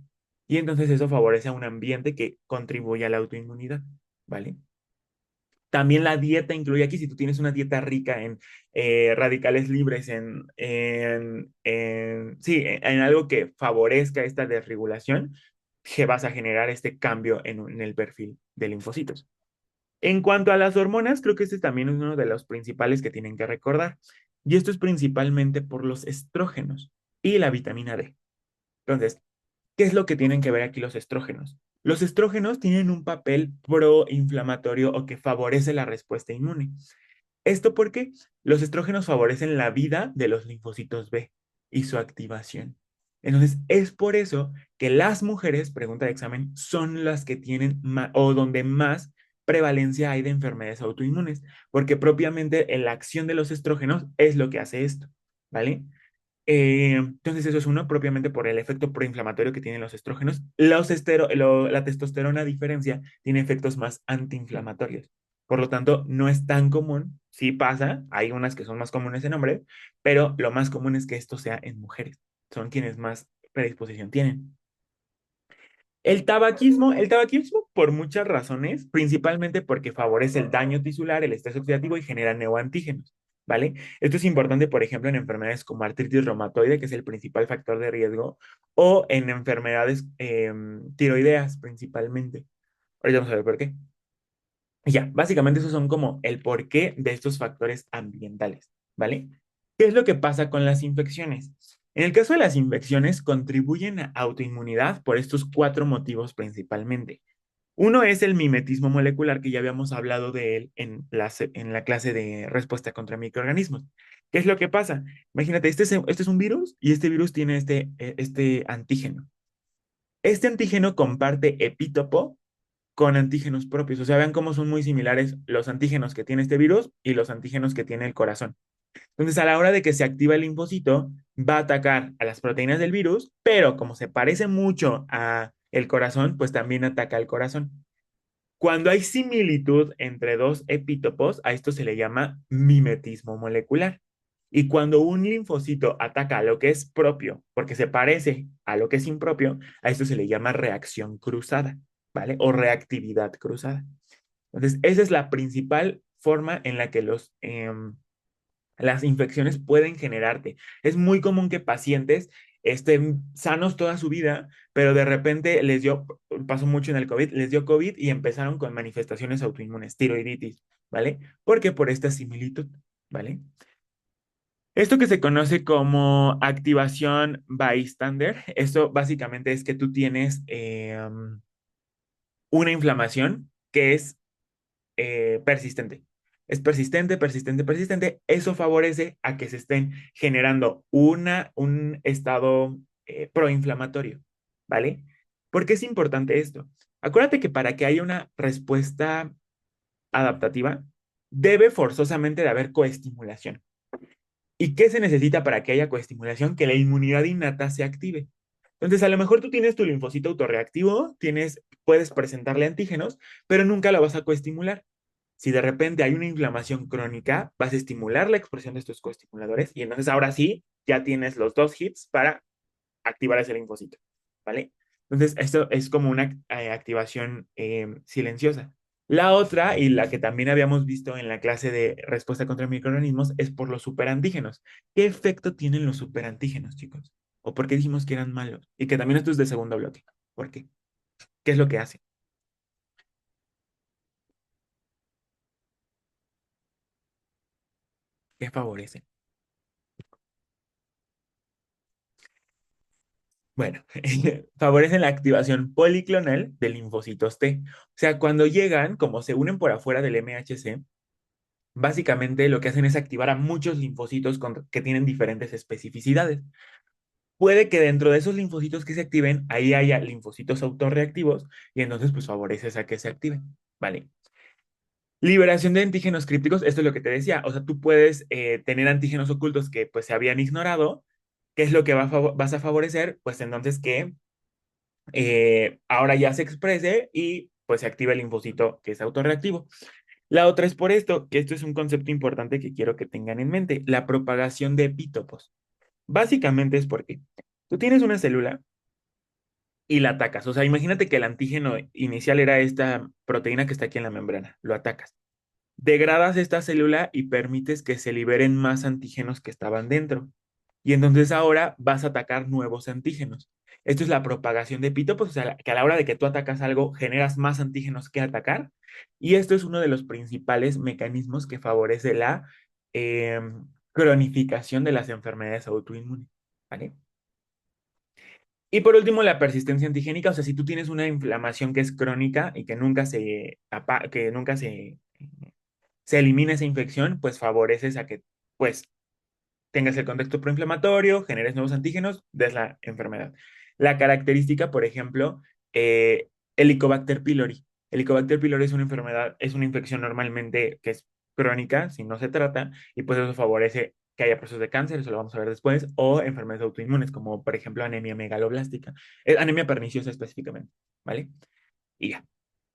Y entonces eso favorece a un ambiente que contribuye a la autoinmunidad, ¿vale? También la dieta incluye aquí, si tú tienes una dieta rica en radicales libres, sí, en algo que favorezca esta desregulación, que vas a generar este cambio en el perfil de linfocitos. En cuanto a las hormonas, creo que este también es uno de los principales que tienen que recordar. Y esto es principalmente por los estrógenos y la vitamina D. Entonces, ¿qué es lo que tienen que ver aquí los estrógenos? Los estrógenos tienen un papel proinflamatorio o que favorece la respuesta inmune. ¿Esto por qué? Los estrógenos favorecen la vida de los linfocitos B y su activación. Entonces, es por eso que las mujeres, pregunta de examen, son las que tienen o donde más prevalencia hay de enfermedades autoinmunes, porque propiamente la acción de los estrógenos es lo que hace esto, ¿vale? Entonces eso es uno propiamente por el efecto proinflamatorio que tienen los estrógenos. La testosterona, a diferencia, tiene efectos más antiinflamatorios. Por lo tanto, no es tan común, sí pasa, hay unas que son más comunes en hombres, pero lo más común es que esto sea en mujeres. Son quienes más predisposición tienen. El tabaquismo por muchas razones, principalmente porque favorece el daño tisular, el estrés oxidativo y genera neoantígenos, ¿vale? Esto es importante, por ejemplo, en enfermedades como artritis reumatoide, que es el principal factor de riesgo, o en enfermedades tiroideas principalmente. Ahorita vamos a ver por qué. Y ya, básicamente esos son como el porqué de estos factores ambientales, ¿vale? ¿Qué es lo que pasa con las infecciones? En el caso de las infecciones, contribuyen a autoinmunidad por estos cuatro motivos principalmente. Uno es el mimetismo molecular, que ya habíamos hablado de él en la clase de respuesta contra microorganismos. ¿Qué es lo que pasa? Imagínate, este es un virus y este virus tiene este antígeno. Este antígeno comparte epítopo con antígenos propios. O sea, vean cómo son muy similares los antígenos que tiene este virus y los antígenos que tiene el corazón. Entonces, a la hora de que se activa el linfocito, va a atacar a las proteínas del virus, pero como se parece mucho a el corazón, pues también ataca al corazón. Cuando hay similitud entre dos epítopos, a esto se le llama mimetismo molecular. Y cuando un linfocito ataca a lo que es propio, porque se parece a lo que es impropio, a esto se le llama reacción cruzada, ¿vale? O reactividad cruzada. Entonces, esa es la principal forma en la que las infecciones pueden generarte. Es muy común que pacientes estén sanos toda su vida, pero de repente pasó mucho en el COVID, les dio COVID y empezaron con manifestaciones autoinmunes, tiroiditis, ¿vale? Porque por esta similitud, ¿vale? Esto que se conoce como activación bystander, esto básicamente es que tú tienes una inflamación que es persistente. Es persistente, persistente, persistente. Eso favorece a que se estén generando un estado proinflamatorio, ¿vale? ¿Por qué es importante esto? Acuérdate que para que haya una respuesta adaptativa, debe forzosamente de haber coestimulación. ¿Y qué se necesita para que haya coestimulación? Que la inmunidad innata se active. Entonces, a lo mejor tú tienes tu linfocito autorreactivo, puedes presentarle antígenos, pero nunca lo vas a coestimular. Si de repente hay una inflamación crónica, vas a estimular la expresión de estos coestimuladores y entonces ahora sí, ya tienes los dos hits para activar ese linfocito, ¿vale? Entonces, esto es como una activación silenciosa. La otra, y la que también habíamos visto en la clase de respuesta contra microorganismos, es por los superantígenos. ¿Qué efecto tienen los superantígenos, chicos? ¿O por qué dijimos que eran malos? Y que también esto es de segundo bloque. ¿Por qué? ¿Qué es lo que hacen? ¿Qué favorecen? Bueno, favorecen la activación policlonal de linfocitos T. O sea, cuando llegan, como se unen por afuera del MHC, básicamente lo que hacen es activar a muchos linfocitos que tienen diferentes especificidades. Puede que dentro de esos linfocitos que se activen, ahí haya linfocitos autorreactivos y entonces pues favoreces a que se activen, ¿vale? Liberación de antígenos crípticos, esto es lo que te decía, o sea, tú puedes tener antígenos ocultos que pues se habían ignorado. ¿Qué es lo que vas a favorecer? Pues entonces que ahora ya se exprese y pues se activa el linfocito que es autorreactivo. La otra es por esto, que esto es un concepto importante que quiero que tengan en mente, la propagación de epítopos. Básicamente es porque tú tienes una célula y la atacas. O sea, imagínate que el antígeno inicial era esta proteína que está aquí en la membrana. Lo atacas. Degradas esta célula y permites que se liberen más antígenos que estaban dentro. Y entonces ahora vas a atacar nuevos antígenos. Esto es la propagación de epítopos, o sea, que a la hora de que tú atacas algo, generas más antígenos que atacar. Y esto es uno de los principales mecanismos que favorece la cronificación de las enfermedades autoinmunes. ¿Vale? Y por último, la persistencia antigénica, o sea, si tú tienes una inflamación que es crónica y que nunca se elimina esa infección, pues favoreces a que, pues, tengas el contexto proinflamatorio, generes nuevos antígenos, des la enfermedad. La característica, por ejemplo, Helicobacter pylori. Helicobacter pylori es una enfermedad, es una infección normalmente que es crónica, si no se trata, y pues eso favorece que haya procesos de cáncer, eso lo vamos a ver después, o enfermedades autoinmunes, como por ejemplo anemia megaloblástica, anemia perniciosa específicamente, ¿vale? Y ya.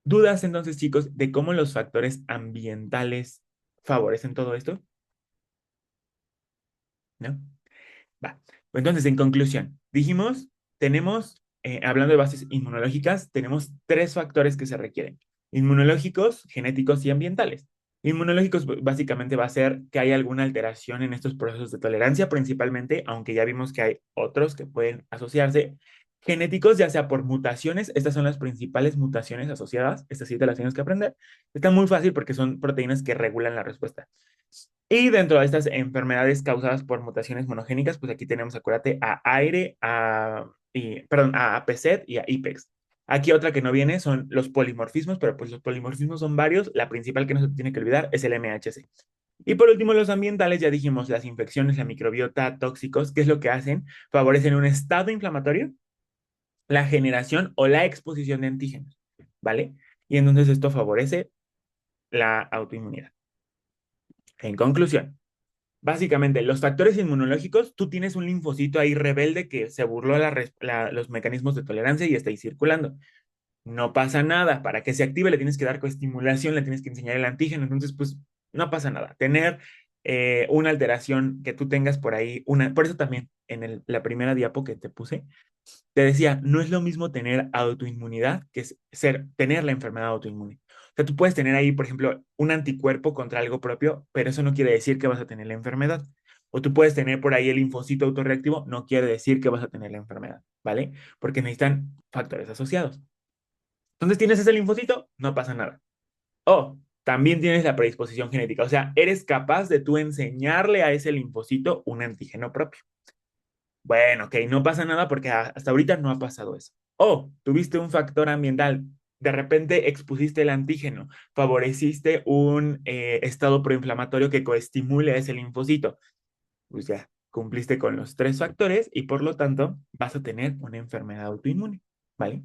¿Dudas entonces, chicos, de cómo los factores ambientales favorecen todo esto? ¿No? Va. Entonces, en conclusión, dijimos, tenemos, hablando de bases inmunológicas, tenemos tres factores que se requieren: inmunológicos, genéticos y ambientales. Inmunológicos básicamente va a ser que haya alguna alteración en estos procesos de tolerancia, principalmente, aunque ya vimos que hay otros que pueden asociarse. Genéticos, ya sea por mutaciones, estas son las principales mutaciones asociadas, estas sí te las tienes que aprender. Está muy fácil porque son proteínas que regulan la respuesta. Y dentro de estas enfermedades causadas por mutaciones monogénicas, pues aquí tenemos, acuérdate, a aire, perdón, a PSET y a IPEX. Aquí otra que no viene son los polimorfismos, pero pues los polimorfismos son varios. La principal que no se tiene que olvidar es el MHC. Y por último, los ambientales, ya dijimos, las infecciones, la microbiota, tóxicos, ¿qué es lo que hacen? Favorecen un estado inflamatorio, la generación o la exposición de antígenos, ¿vale? Y entonces esto favorece la autoinmunidad. En conclusión, básicamente, los factores inmunológicos, tú tienes un linfocito ahí rebelde que se burló a los mecanismos de tolerancia y está ahí circulando. No pasa nada. Para que se active le tienes que dar coestimulación, le tienes que enseñar el antígeno. Entonces, pues, no pasa nada. Tener una alteración que tú tengas por ahí, por eso también en la primera diapo que te puse, te decía, no es lo mismo tener autoinmunidad que tener la enfermedad autoinmune. O sea, tú puedes tener ahí, por ejemplo, un anticuerpo contra algo propio, pero eso no quiere decir que vas a tener la enfermedad. O tú puedes tener por ahí el linfocito autorreactivo, no quiere decir que vas a tener la enfermedad, ¿vale? Porque necesitan factores asociados. Entonces, tienes ese linfocito, no pasa nada. O también tienes la predisposición genética, o sea, eres capaz de tú enseñarle a ese linfocito un antígeno propio. Bueno, ok, no pasa nada porque hasta ahorita no ha pasado eso. O tuviste un factor ambiental, de repente expusiste el antígeno, favoreciste un estado proinflamatorio que coestimule a ese linfocito. Pues ya, cumpliste con los tres factores y por lo tanto vas a tener una enfermedad autoinmune, ¿vale?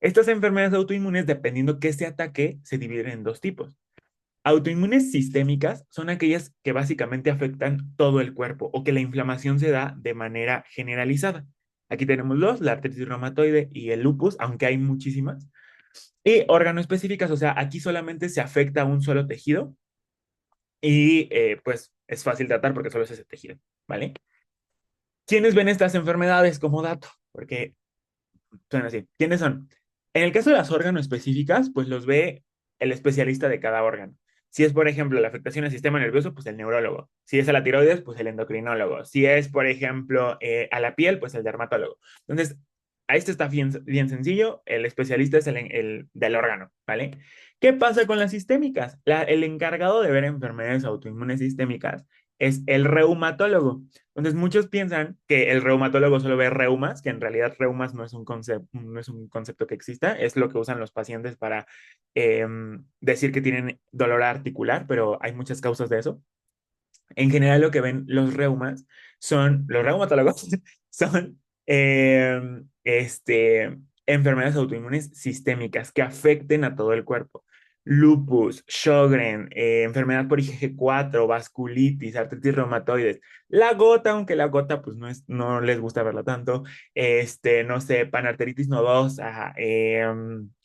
Estas enfermedades autoinmunes, dependiendo qué se ataque, se dividen en dos tipos. Autoinmunes sistémicas son aquellas que básicamente afectan todo el cuerpo o que la inflamación se da de manera generalizada. Aquí tenemos dos, la artritis reumatoide y el lupus, aunque hay muchísimas. Y órgano-específicas, o sea, aquí solamente se afecta a un solo tejido y pues es fácil tratar porque solo es ese tejido, ¿vale? ¿Quiénes ven estas enfermedades como dato? Porque son así. ¿Quiénes son? En el caso de las órganos específicas, pues los ve el especialista de cada órgano. Si es, por ejemplo, la afectación al sistema nervioso, pues el neurólogo. Si es a la tiroides, pues el endocrinólogo. Si es, por ejemplo, a la piel, pues el dermatólogo. Entonces, a esto está bien, bien sencillo. El especialista es el del órgano, ¿vale? ¿Qué pasa con las sistémicas? El encargado de ver enfermedades autoinmunes sistémicas es el reumatólogo. Entonces, muchos piensan que el reumatólogo solo ve reumas, que en realidad reumas no es un concepto que exista, es lo que usan los pacientes para decir que tienen dolor articular, pero hay muchas causas de eso. En general, lo que ven los reumatólogos, son enfermedades autoinmunes sistémicas que afecten a todo el cuerpo. Lupus, Sjögren, enfermedad por IgG4, vasculitis, artritis reumatoides. La gota, aunque la gota pues no les gusta verla tanto. No sé, panarteritis nodosa,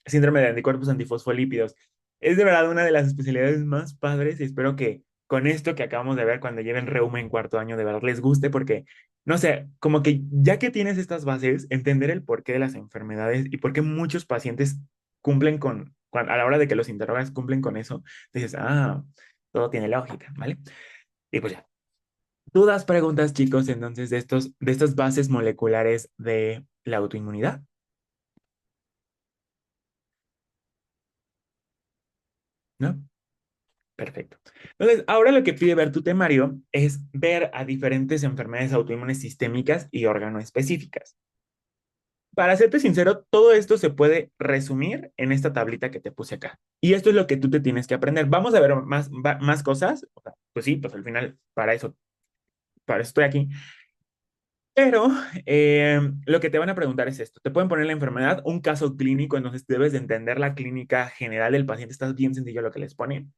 síndrome de anticuerpos antifosfolípidos. Es de verdad una de las especialidades más padres y espero que con esto que acabamos de ver cuando lleven reuma en cuarto año, de verdad les guste porque, no sé, como que ya que tienes estas bases, entender el porqué de las enfermedades y por qué muchos pacientes cumplen a la hora de que los interrogas, cumplen con eso, dices, todo tiene lógica, ¿vale? Y pues ya. ¿Dudas, preguntas, chicos, entonces de estas bases moleculares de la autoinmunidad? ¿No? Perfecto. Entonces, ahora lo que pide ver tu temario es ver a diferentes enfermedades autoinmunes sistémicas y órgano-específicas. Para serte sincero, todo esto se puede resumir en esta tablita que te puse acá. Y esto es lo que tú te tienes que aprender. Vamos a ver más cosas. O sea, pues sí, pues al final para eso para eso estoy aquí. Pero lo que te van a preguntar es esto. Te pueden poner la enfermedad, un caso clínico, entonces debes de entender la clínica general del paciente. Está bien sencillo lo que les ponen.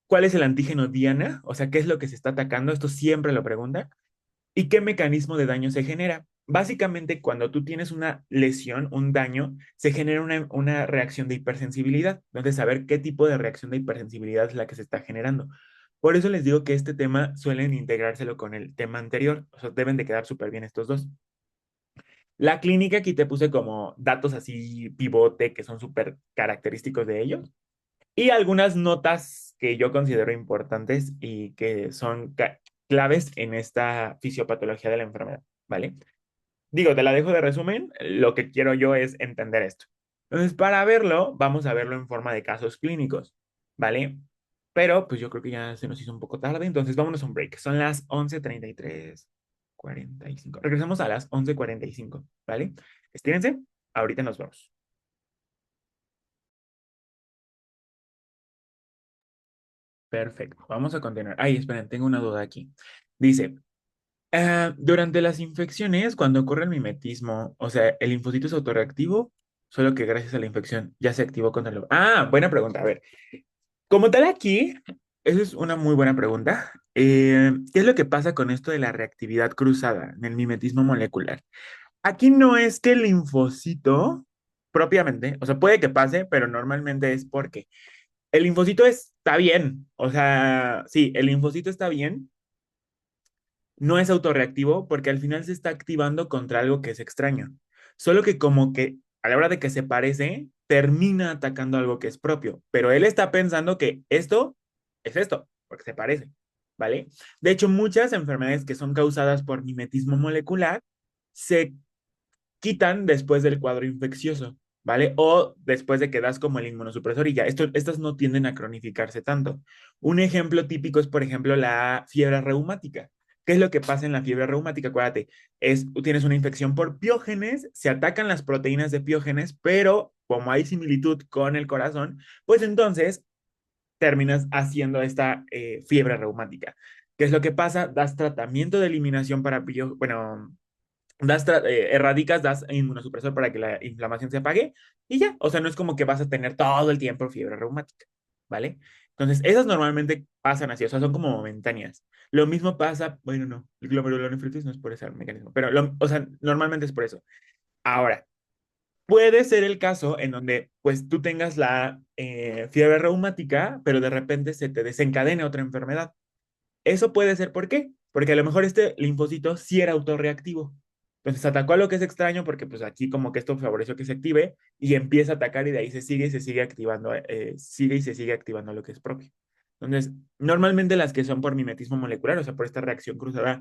¿Cuál es el antígeno diana? O sea, ¿qué es lo que se está atacando? Esto siempre lo pregunta. ¿Y qué mecanismo de daño se genera? Básicamente, cuando tú tienes una lesión, un daño, se genera una reacción de hipersensibilidad. Entonces, saber qué tipo de reacción de hipersensibilidad es la que se está generando. Por eso les digo que este tema suelen integrárselo con el tema anterior. O sea, deben de quedar súper bien estos dos. La clínica aquí te puse como datos así pivote que son súper característicos de ellos y algunas notas que yo considero importantes y que son claves en esta fisiopatología de la enfermedad, ¿vale? Digo, te la dejo de resumen, lo que quiero yo es entender esto. Entonces, para verlo, vamos a verlo en forma de casos clínicos, ¿vale? Pero pues yo creo que ya se nos hizo un poco tarde, entonces vámonos a un break. Son las 11:33:45. Regresamos a las 11:45, ¿vale? Estírense, ahorita nos vemos. Perfecto, vamos a continuar. Ay, esperen, tengo una duda aquí. Dice, durante las infecciones, cuando ocurre el mimetismo, o sea, ¿el linfocito es autorreactivo? Solo que gracias a la infección ya se activó contra el... Ah, buena pregunta. A ver, como tal aquí, esa es una muy buena pregunta. ¿Qué es lo que pasa con esto de la reactividad cruzada en el mimetismo molecular? Aquí no es que el linfocito propiamente, o sea, puede que pase, pero normalmente es porque el linfocito está bien. O sea, sí, el linfocito está bien, no es autorreactivo porque al final se está activando contra algo que es extraño. Solo que como que a la hora de que se parece, termina atacando algo que es propio. Pero él está pensando que esto es esto, porque se parece, ¿vale? De hecho, muchas enfermedades que son causadas por mimetismo molecular se quitan después del cuadro infeccioso, ¿vale? O después de que das como el inmunosupresor y ya. Estas no tienden a cronificarse tanto. Un ejemplo típico es, por ejemplo, la fiebre reumática. ¿Qué es lo que pasa en la fiebre reumática? Acuérdate, tienes una infección por piógenes, se atacan las proteínas de piógenes, pero como hay similitud con el corazón, pues entonces terminas haciendo esta fiebre reumática. ¿Qué es lo que pasa? Das tratamiento de eliminación para, bueno, erradicas, das inmunosupresor para que la inflamación se apague y ya. O sea, no es como que vas a tener todo el tiempo fiebre reumática, ¿vale? Entonces, esas normalmente pasan así, o sea, son como momentáneas. Lo mismo pasa, bueno, no, el glomerulonefritis no es por ese mecanismo, pero, o sea, normalmente es por eso. Ahora, puede ser el caso en donde, pues, tú tengas la fiebre reumática, pero de repente se te desencadene otra enfermedad. Eso puede ser, ¿por qué? Porque a lo mejor este linfocito sí era autorreactivo. Entonces atacó a lo que es extraño porque pues aquí como que esto favoreció que se active y empieza a atacar y de ahí se sigue y se sigue activando, sigue y se sigue activando lo que es propio. Entonces, normalmente las que son por mimetismo molecular, o sea, por esta reacción cruzada,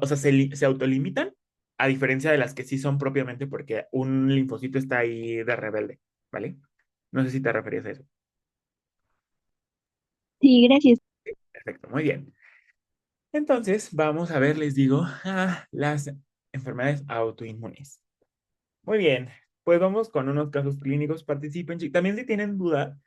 o sea, se autolimitan, a diferencia de las que sí son propiamente porque un linfocito está ahí de rebelde, ¿vale? No sé si te referías a eso. Sí, gracias. Perfecto, muy bien. Entonces, vamos a ver, les digo, las enfermedades autoinmunes. Muy bien, pues vamos con unos casos clínicos. Participen. También si tienen duda,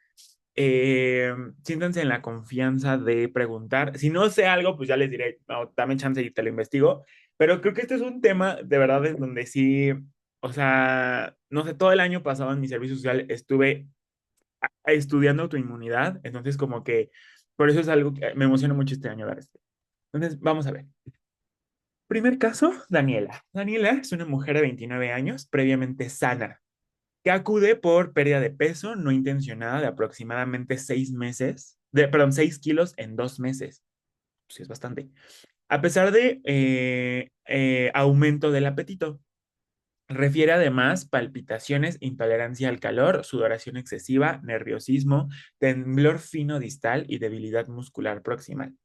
eh, siéntanse en la confianza de preguntar. Si no sé algo, pues ya les diré, "No, dame chance y te lo investigo". Pero creo que este es un tema de verdad en donde sí, o sea, no sé, todo el año pasado en mi servicio social estuve estudiando autoinmunidad, entonces como que por eso es algo que me emociona mucho este año dar esto. Entonces, vamos a ver. Primer caso, Daniela. Daniela es una mujer de 29 años, previamente sana, que acude por pérdida de peso no intencionada de aproximadamente 6 meses, perdón, 6 kilos en 2 meses. Sí, es bastante. A pesar de aumento del apetito. Refiere además palpitaciones, intolerancia al calor, sudoración excesiva, nerviosismo, temblor fino distal y debilidad muscular proximal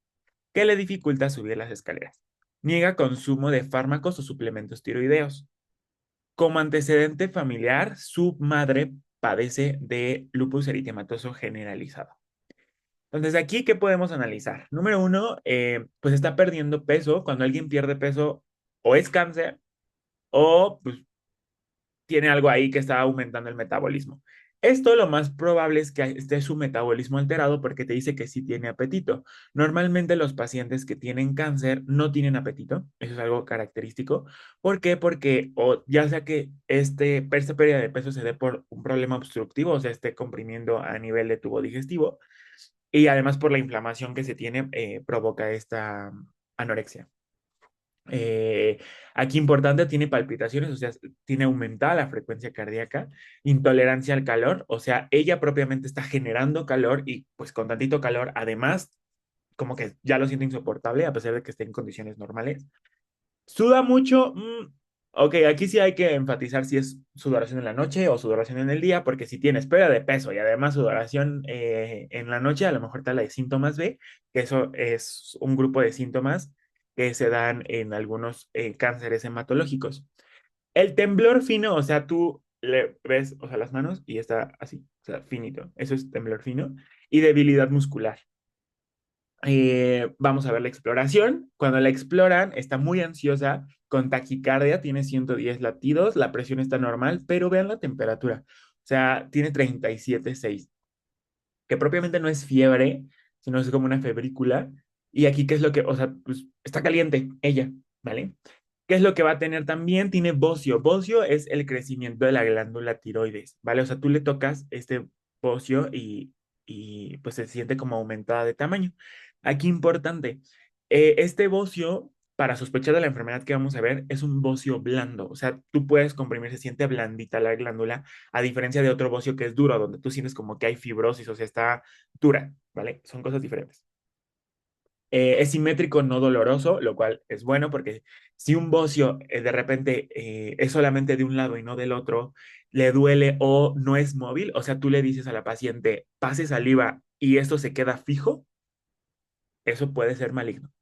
que le dificulta subir las escaleras. Niega consumo de fármacos o suplementos tiroideos. Como antecedente familiar, su madre padece de lupus eritematoso generalizado. Entonces, aquí, ¿qué podemos analizar? Número uno, pues está perdiendo peso. Cuando alguien pierde peso, o es cáncer, o pues tiene algo ahí que está aumentando el metabolismo. Esto lo más probable es que esté su metabolismo alterado porque te dice que sí tiene apetito. Normalmente los pacientes que tienen cáncer no tienen apetito, eso es algo característico. ¿Por qué? Porque o ya sea que esta pérdida de peso se dé por un problema obstructivo, o sea, esté comprimiendo a nivel de tubo digestivo, y además por la inflamación que se tiene, provoca esta anorexia. Eh, Aquí importante, tiene palpitaciones, o sea, tiene aumentada la frecuencia cardíaca, intolerancia al calor, o sea, ella propiamente está generando calor y pues con tantito calor, además, como que ya lo siente insoportable a pesar de que esté en condiciones normales. Suda mucho. Ok, aquí sí hay que enfatizar si es sudoración en la noche o sudoración en el día, porque si tienes pérdida de peso y además sudoración en la noche, a lo mejor te habla de síntomas B, que eso es un grupo de síntomas que se dan en algunos cánceres hematológicos. El temblor fino, o sea, tú le ves, o sea, las manos y está así, o sea, finito. Eso es temblor fino. Y debilidad muscular. Vamos a ver la exploración. Cuando la exploran, está muy ansiosa, con taquicardia, tiene 110 latidos, la presión está normal, pero vean la temperatura. O sea, tiene 37,6, que propiamente no es fiebre, sino es como una febrícula. Y aquí, ¿qué es lo que, o sea, pues está caliente ella, ¿vale? ¿Qué es lo que va a tener también? Tiene bocio. Bocio es el crecimiento de la glándula tiroides, ¿vale? O sea, tú le tocas este bocio y pues se siente como aumentada de tamaño. Aquí importante, este bocio, para sospechar de la enfermedad que vamos a ver, es un bocio blando. O sea, tú puedes comprimir, se siente blandita la glándula, a diferencia de otro bocio que es duro, donde tú sientes como que hay fibrosis, o sea, está dura, ¿vale? Son cosas diferentes. Es simétrico, no doloroso, lo cual es bueno porque si un bocio de repente es solamente de un lado y no del otro, le duele o no es móvil, o sea, tú le dices a la paciente, pase saliva y esto se queda fijo, eso puede ser maligno.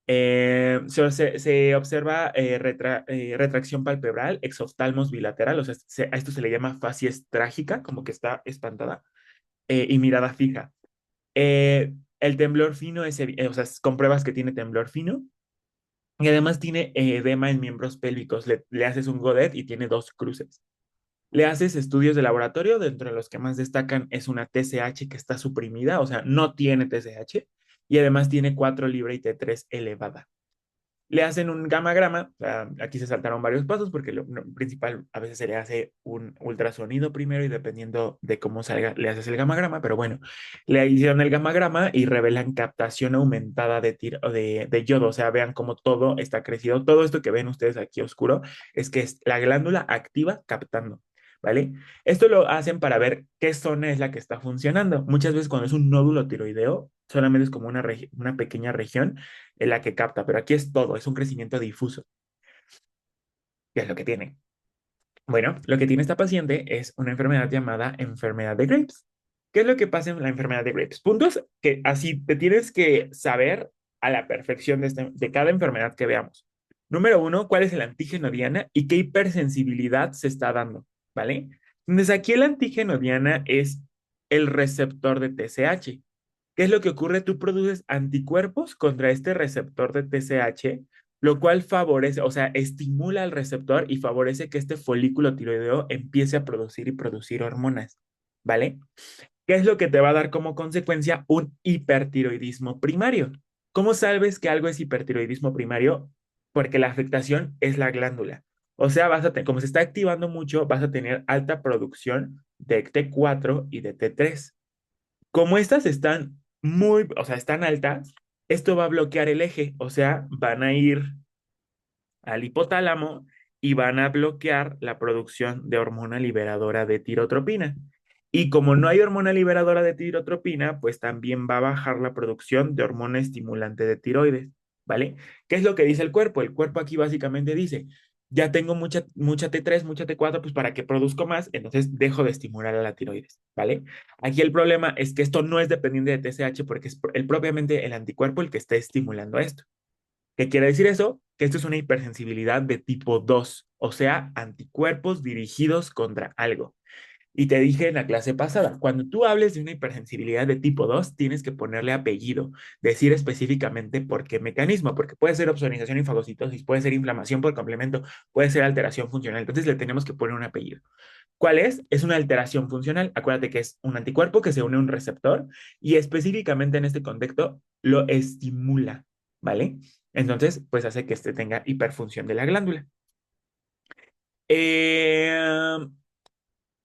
Se observa retracción palpebral, exoftalmos bilateral, o sea, a esto se le llama facies trágica, como que está espantada, y mirada fija. El temblor fino o sea, compruebas que tiene temblor fino y además tiene edema en miembros pélvicos. Le haces un godet y tiene dos cruces. Le haces estudios de laboratorio, dentro de los que más destacan es una TSH que está suprimida, o sea, no tiene TSH, y además tiene 4 libre y T3 elevada. Le hacen un gamagrama, o sea, aquí se saltaron varios pasos porque lo principal a veces se le hace un ultrasonido primero y dependiendo de cómo salga le haces el gamagrama, pero bueno, le hicieron el gamagrama y revelan captación aumentada de yodo, o sea, vean cómo todo está crecido, todo esto que ven ustedes aquí oscuro es que es la glándula activa captando. ¿Vale? Esto lo hacen para ver qué zona es la que está funcionando. Muchas veces cuando es un nódulo tiroideo, solamente es como una pequeña región en la que capta, pero aquí es todo, es un crecimiento difuso, que es lo que tiene. Bueno, lo que tiene esta paciente es una enfermedad llamada enfermedad de Graves. ¿Qué es lo que pasa en la enfermedad de Graves? Puntos que así te tienes que saber a la perfección de cada enfermedad que veamos. Número uno, ¿cuál es el antígeno diana y qué hipersensibilidad se está dando? ¿Vale? Entonces aquí el antígeno diana es el receptor de TSH. ¿Qué es lo que ocurre? Tú produces anticuerpos contra este receptor de TSH, lo cual favorece, o sea, estimula al receptor y favorece que este folículo tiroideo empiece a producir y producir hormonas, ¿vale? ¿Qué es lo que te va a dar como consecuencia un hipertiroidismo primario? ¿Cómo sabes que algo es hipertiroidismo primario? Porque la afectación es la glándula. O sea, como se está activando mucho, vas a tener alta producción de T4 y de T3. Como estas están o sea, están altas, esto va a bloquear el eje, o sea, van a ir al hipotálamo y van a bloquear la producción de hormona liberadora de tirotropina. Y como no hay hormona liberadora de tirotropina, pues también va a bajar la producción de hormona estimulante de tiroides, ¿vale? ¿Qué es lo que dice el cuerpo? El cuerpo aquí básicamente dice, ya tengo mucha T3, mucha T4, pues para que produzco más, entonces dejo de estimular a la tiroides, ¿vale? Aquí el problema es que esto no es dependiente de TSH porque es propiamente el anticuerpo el que está estimulando esto. ¿Qué quiere decir eso? Que esto es una hipersensibilidad de tipo 2, o sea, anticuerpos dirigidos contra algo. Y te dije en la clase pasada, cuando tú hables de una hipersensibilidad de tipo 2, tienes que ponerle apellido, decir específicamente por qué mecanismo, porque puede ser opsonización y fagocitosis, puede ser inflamación por complemento, puede ser alteración funcional, entonces le tenemos que poner un apellido. ¿Cuál es? Es una alteración funcional. Acuérdate que es un anticuerpo que se une a un receptor y específicamente en este contexto lo estimula, ¿vale? Entonces, pues hace que este tenga hiperfunción de la glándula. Eh,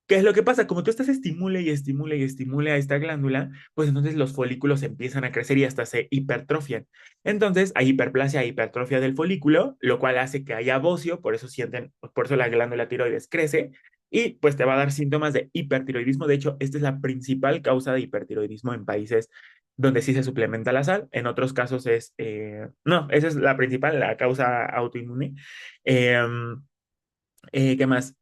¿Qué es lo que pasa? Como tú estás estimule y estimule y estimule a esta glándula, pues entonces los folículos empiezan a crecer y hasta se hipertrofian. Entonces hay hiperplasia, hipertrofia del folículo, lo cual hace que haya bocio, por eso sienten, por eso la glándula tiroides crece y pues te va a dar síntomas de hipertiroidismo. De hecho, esta es la principal causa de hipertiroidismo en países donde sí se suplementa la sal. En otros casos es, no, esa es la principal, la causa autoinmune. Eh, ¿Qué más?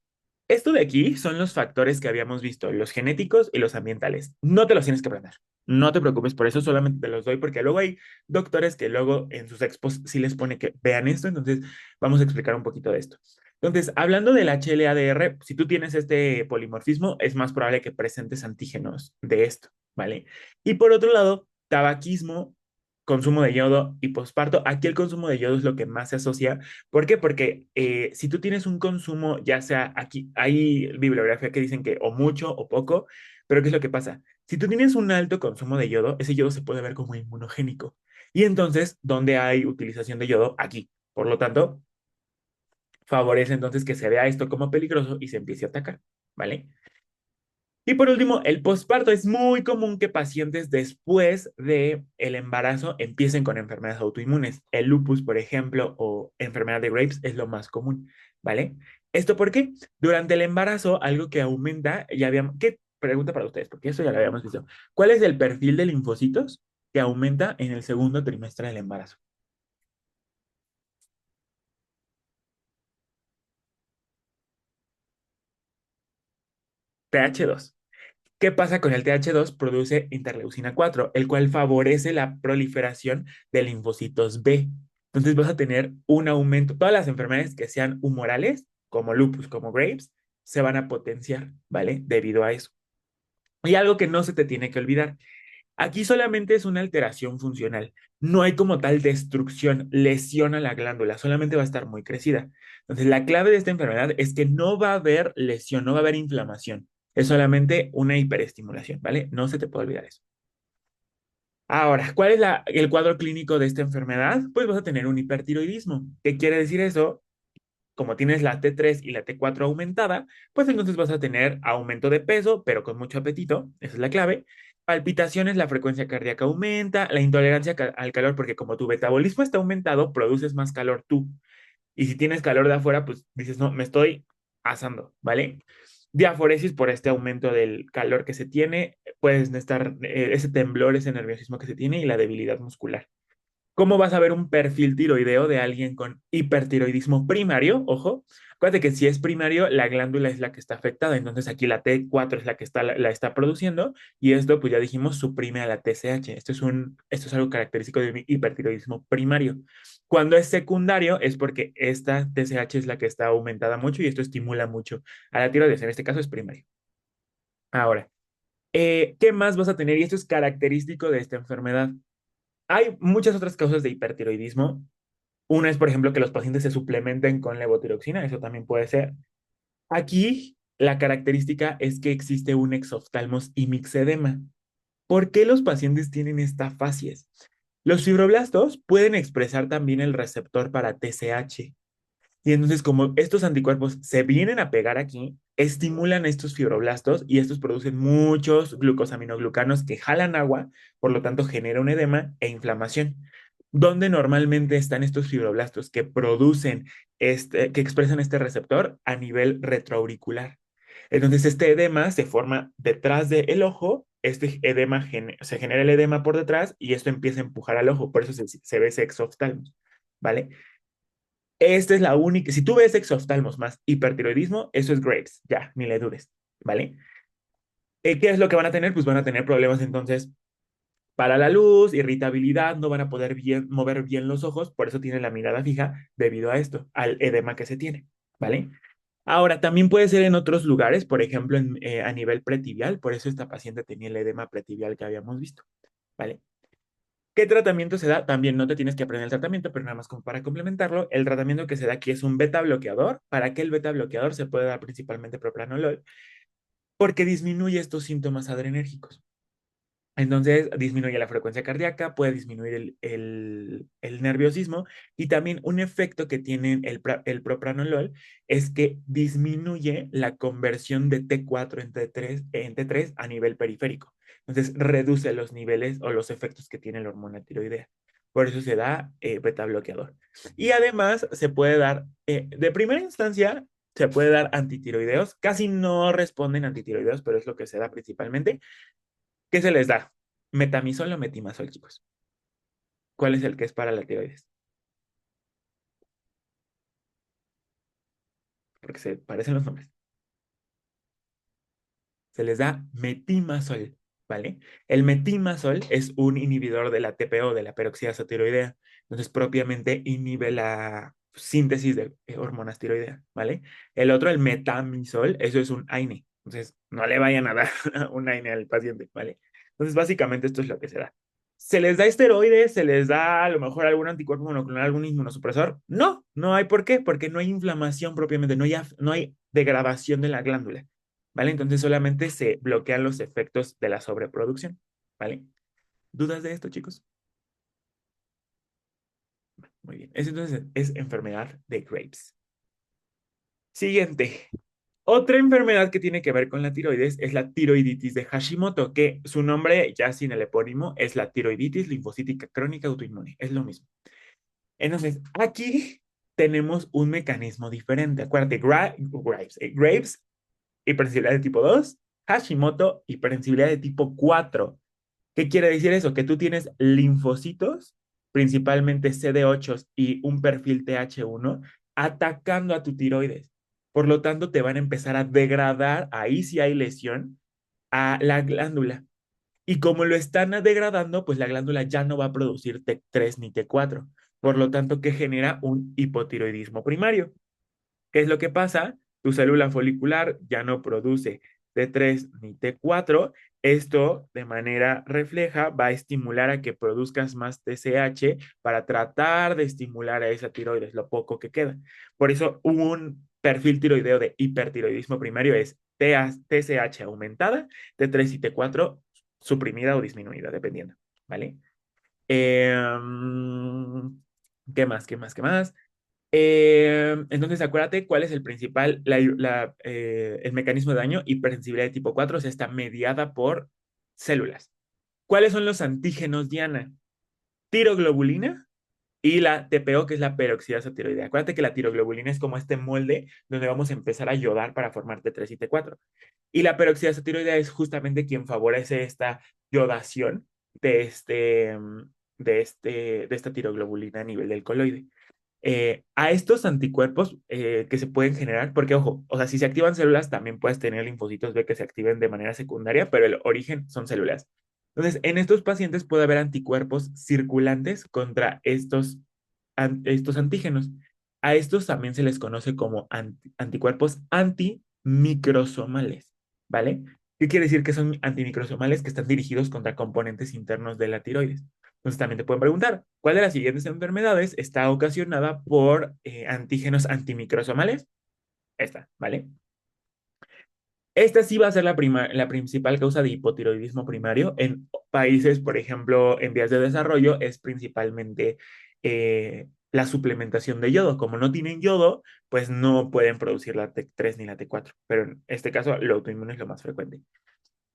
Esto de aquí son los factores que habíamos visto, los genéticos y los ambientales. No te los tienes que aprender. No te preocupes por eso, solamente te los doy porque luego hay doctores que luego en sus expos sí les pone que vean esto, entonces vamos a explicar un poquito de esto. Entonces, hablando del HLA-DR, si tú tienes este polimorfismo, es más probable que presentes antígenos de esto, ¿vale? Y por otro lado, tabaquismo, consumo de yodo y posparto. Aquí el consumo de yodo es lo que más se asocia. ¿Por qué? Porque si tú tienes un consumo, ya sea aquí, hay bibliografía que dicen que o mucho o poco, pero ¿qué es lo que pasa? Si tú tienes un alto consumo de yodo, ese yodo se puede ver como inmunogénico. Y entonces, ¿dónde hay utilización de yodo? Aquí. Por lo tanto, favorece entonces que se vea esto como peligroso y se empiece a atacar, ¿vale? Y por último, el posparto. Es muy común que pacientes después de el embarazo empiecen con enfermedades autoinmunes. El lupus, por ejemplo, o enfermedad de Graves es lo más común, ¿vale? ¿Esto por qué? Durante el embarazo, algo que aumenta, ya habíamos, ¿qué pregunta para ustedes? Porque eso ya lo habíamos visto. ¿Cuál es el perfil de linfocitos que aumenta en el segundo trimestre del embarazo? TH2. ¿Qué pasa con el TH2? Produce interleucina 4, el cual favorece la proliferación de linfocitos B. Entonces vas a tener un aumento. Todas las enfermedades que sean humorales, como lupus, como Graves, se van a potenciar, ¿vale? Debido a eso. Y algo que no se te tiene que olvidar, aquí solamente es una alteración funcional. No hay como tal destrucción, lesión a la glándula, solamente va a estar muy crecida. Entonces, la clave de esta enfermedad es que no va a haber lesión, no va a haber inflamación. Es solamente una hiperestimulación, ¿vale? No se te puede olvidar eso. Ahora, ¿cuál es el cuadro clínico de esta enfermedad? Pues vas a tener un hipertiroidismo. ¿Qué quiere decir eso? Como tienes la T3 y la T4 aumentada, pues entonces vas a tener aumento de peso, pero con mucho apetito, esa es la clave. Palpitaciones, la frecuencia cardíaca aumenta, la intolerancia al calor, porque como tu metabolismo está aumentado, produces más calor tú. Y si tienes calor de afuera, pues dices, no, me estoy asando, ¿vale? Diaforesis por este aumento del calor que se tiene, puedes estar ese temblor, ese nerviosismo que se tiene y la debilidad muscular. ¿Cómo vas a ver un perfil tiroideo de alguien con hipertiroidismo primario? Ojo, acuérdate que si es primario, la glándula es la que está afectada, entonces aquí la T4 es la que está, la está produciendo y esto, pues ya dijimos, suprime a la TSH. Esto es algo característico de un hipertiroidismo primario. Cuando es secundario es porque esta TSH es la que está aumentada mucho y esto estimula mucho a la tiroides, en este caso es primario. Ahora, ¿qué más vas a tener? Y esto es característico de esta enfermedad. Hay muchas otras causas de hipertiroidismo. Una es, por ejemplo, que los pacientes se suplementen con levotiroxina, eso también puede ser. Aquí la característica es que existe un exoftalmos y mixedema. ¿Por qué los pacientes tienen esta facies? Los fibroblastos pueden expresar también el receptor para TSH. Y entonces, como estos anticuerpos se vienen a pegar aquí, estimulan estos fibroblastos y estos producen muchos glucosaminoglucanos que jalan agua, por lo tanto genera un edema e inflamación. ¿Dónde normalmente están estos fibroblastos que producen que expresan este receptor a nivel retroauricular? Entonces, este edema se forma detrás del ojo, este edema se genera el edema por detrás y esto empieza a empujar al ojo, por eso se ve ese exoftalmos, ¿vale? Esta es la única. Si tú ves exoftalmos más hipertiroidismo, eso es Graves, ya, ni le dudes, ¿vale? ¿Qué es lo que van a tener? Pues van a tener problemas entonces para la luz, irritabilidad, no van a poder mover bien los ojos, por eso tienen la mirada fija debido a esto, al edema que se tiene, ¿vale? Ahora, también puede ser en otros lugares, por ejemplo, a nivel pretibial, por eso esta paciente tenía el edema pretibial que habíamos visto, ¿vale? ¿Qué tratamiento se da? También no te tienes que aprender el tratamiento, pero nada más como para complementarlo, el tratamiento que se da aquí es un beta bloqueador. ¿Para qué el beta bloqueador? Se puede dar principalmente propranolol, porque disminuye estos síntomas adrenérgicos. Entonces disminuye la frecuencia cardíaca, puede disminuir el nerviosismo y también un efecto que tiene el propranolol es que disminuye la conversión de T4 en T3 a nivel periférico. Entonces reduce los niveles o los efectos que tiene la hormona tiroidea. Por eso se da beta bloqueador. Y además se puede dar, de primera instancia, se puede dar antitiroideos. Casi no responden antitiroideos, pero es lo que se da principalmente. ¿Qué se les da? ¿Metamizol o metimazol, chicos? ¿Cuál es el que es para la tiroides? Porque se parecen los nombres. Se les da metimazol, ¿vale? El metimazol es un inhibidor de la TPO, de la peroxidasa tiroidea. Entonces, propiamente inhibe la síntesis de hormonas tiroideas, ¿vale? El otro, el metamizol, eso es un AINE. Entonces, no le vayan a dar un AINE al paciente, ¿vale? Entonces, básicamente esto es lo que se da. ¿Se les da esteroides? ¿Se les da a lo mejor algún anticuerpo monoclonal, algún inmunosupresor? No, no hay por qué, porque no hay inflamación propiamente, no hay degradación de la glándula. ¿Vale? Entonces solamente se bloquean los efectos de la sobreproducción, ¿vale? ¿Dudas de esto, chicos? Muy bien. Eso entonces es enfermedad de Graves. Siguiente. Otra enfermedad que tiene que ver con la tiroides es la tiroiditis de Hashimoto, que su nombre, ya sin el epónimo, es la tiroiditis linfocítica crónica autoinmune. Es lo mismo. Entonces, aquí tenemos un mecanismo diferente. Acuérdate, Graves, hipersensibilidad de tipo 2, Hashimoto, hipersensibilidad de tipo 4. ¿Qué quiere decir eso? Que tú tienes linfocitos, principalmente CD8 y un perfil TH1, atacando a tu tiroides. Por lo tanto, te van a empezar a degradar, ahí sí hay lesión, a la glándula. Y como lo están degradando, pues la glándula ya no va a producir T3 ni T4. Por lo tanto, que genera un hipotiroidismo primario. ¿Qué es lo que pasa? Tu célula folicular ya no produce T3 ni T4. Esto de manera refleja va a estimular a que produzcas más TSH para tratar de estimular a esa tiroides, lo poco que queda. Por eso un perfil tiroideo de hipertiroidismo primario es TSH aumentada, T3 y T4 suprimida o disminuida, dependiendo, ¿vale? ¿Qué más? ¿Qué más? ¿Qué más? Entonces, acuérdate cuál es el principal, el mecanismo de daño, hipersensibilidad de tipo 4, o sea, está mediada por células. ¿Cuáles son los antígenos, Diana? Tiroglobulina y la TPO, que es la peroxidasa tiroidea. Acuérdate que la tiroglobulina es como este molde donde vamos a empezar a ayudar para formar T3 y T4. Y la peroxidasa tiroidea es justamente quien favorece esta yodación de, de esta tiroglobulina a nivel del coloide. A estos anticuerpos que se pueden generar, porque ojo, o sea, si se activan células, también puedes tener linfocitos B que se activen de manera secundaria, pero el origen son células. Entonces, en estos pacientes puede haber anticuerpos circulantes contra estos antígenos. A estos también se les conoce como anticuerpos antimicrosomales, ¿vale? ¿Qué quiere decir que son antimicrosomales? Que están dirigidos contra componentes internos de la tiroides. Entonces también te pueden preguntar, ¿cuál de las siguientes enfermedades está ocasionada por antígenos antimicrosomales? Esta, ¿vale? Esta sí va a ser la principal causa de hipotiroidismo primario. En países, por ejemplo, en vías de desarrollo, es principalmente la suplementación de yodo. Como no tienen yodo, pues no pueden producir la T3 ni la T4. Pero en este caso, lo autoinmune es lo más frecuente.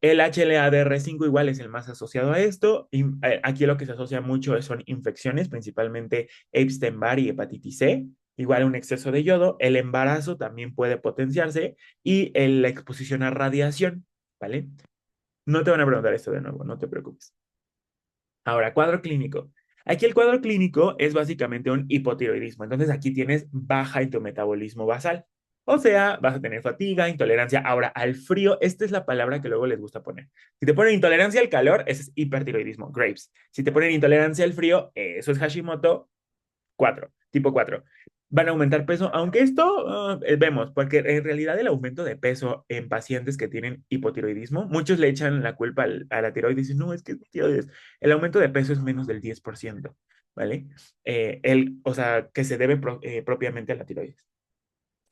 El HLA-DR5 igual es el más asociado a esto. Y, aquí lo que se asocia mucho son infecciones, principalmente Epstein-Barr y hepatitis C. Igual un exceso de yodo. El embarazo también puede potenciarse y la exposición a radiación, ¿vale? No te van a preguntar esto de nuevo, no te preocupes. Ahora, cuadro clínico. Aquí el cuadro clínico es básicamente un hipotiroidismo. Entonces aquí tienes baja en tu metabolismo basal. O sea, vas a tener fatiga, intolerancia. Ahora, al frío, esta es la palabra que luego les gusta poner. Si te ponen intolerancia al calor, ese es hipertiroidismo, Graves. Si te ponen intolerancia al frío, eso es Hashimoto 4, tipo 4. van a aumentar peso, aunque esto vemos, porque en realidad el aumento de peso en pacientes que tienen hipotiroidismo, muchos le echan la culpa a la tiroides y dicen, no, es que es mi tiroides. El aumento de peso es menos del 10%, ¿vale? O sea, que se debe propiamente a la tiroides.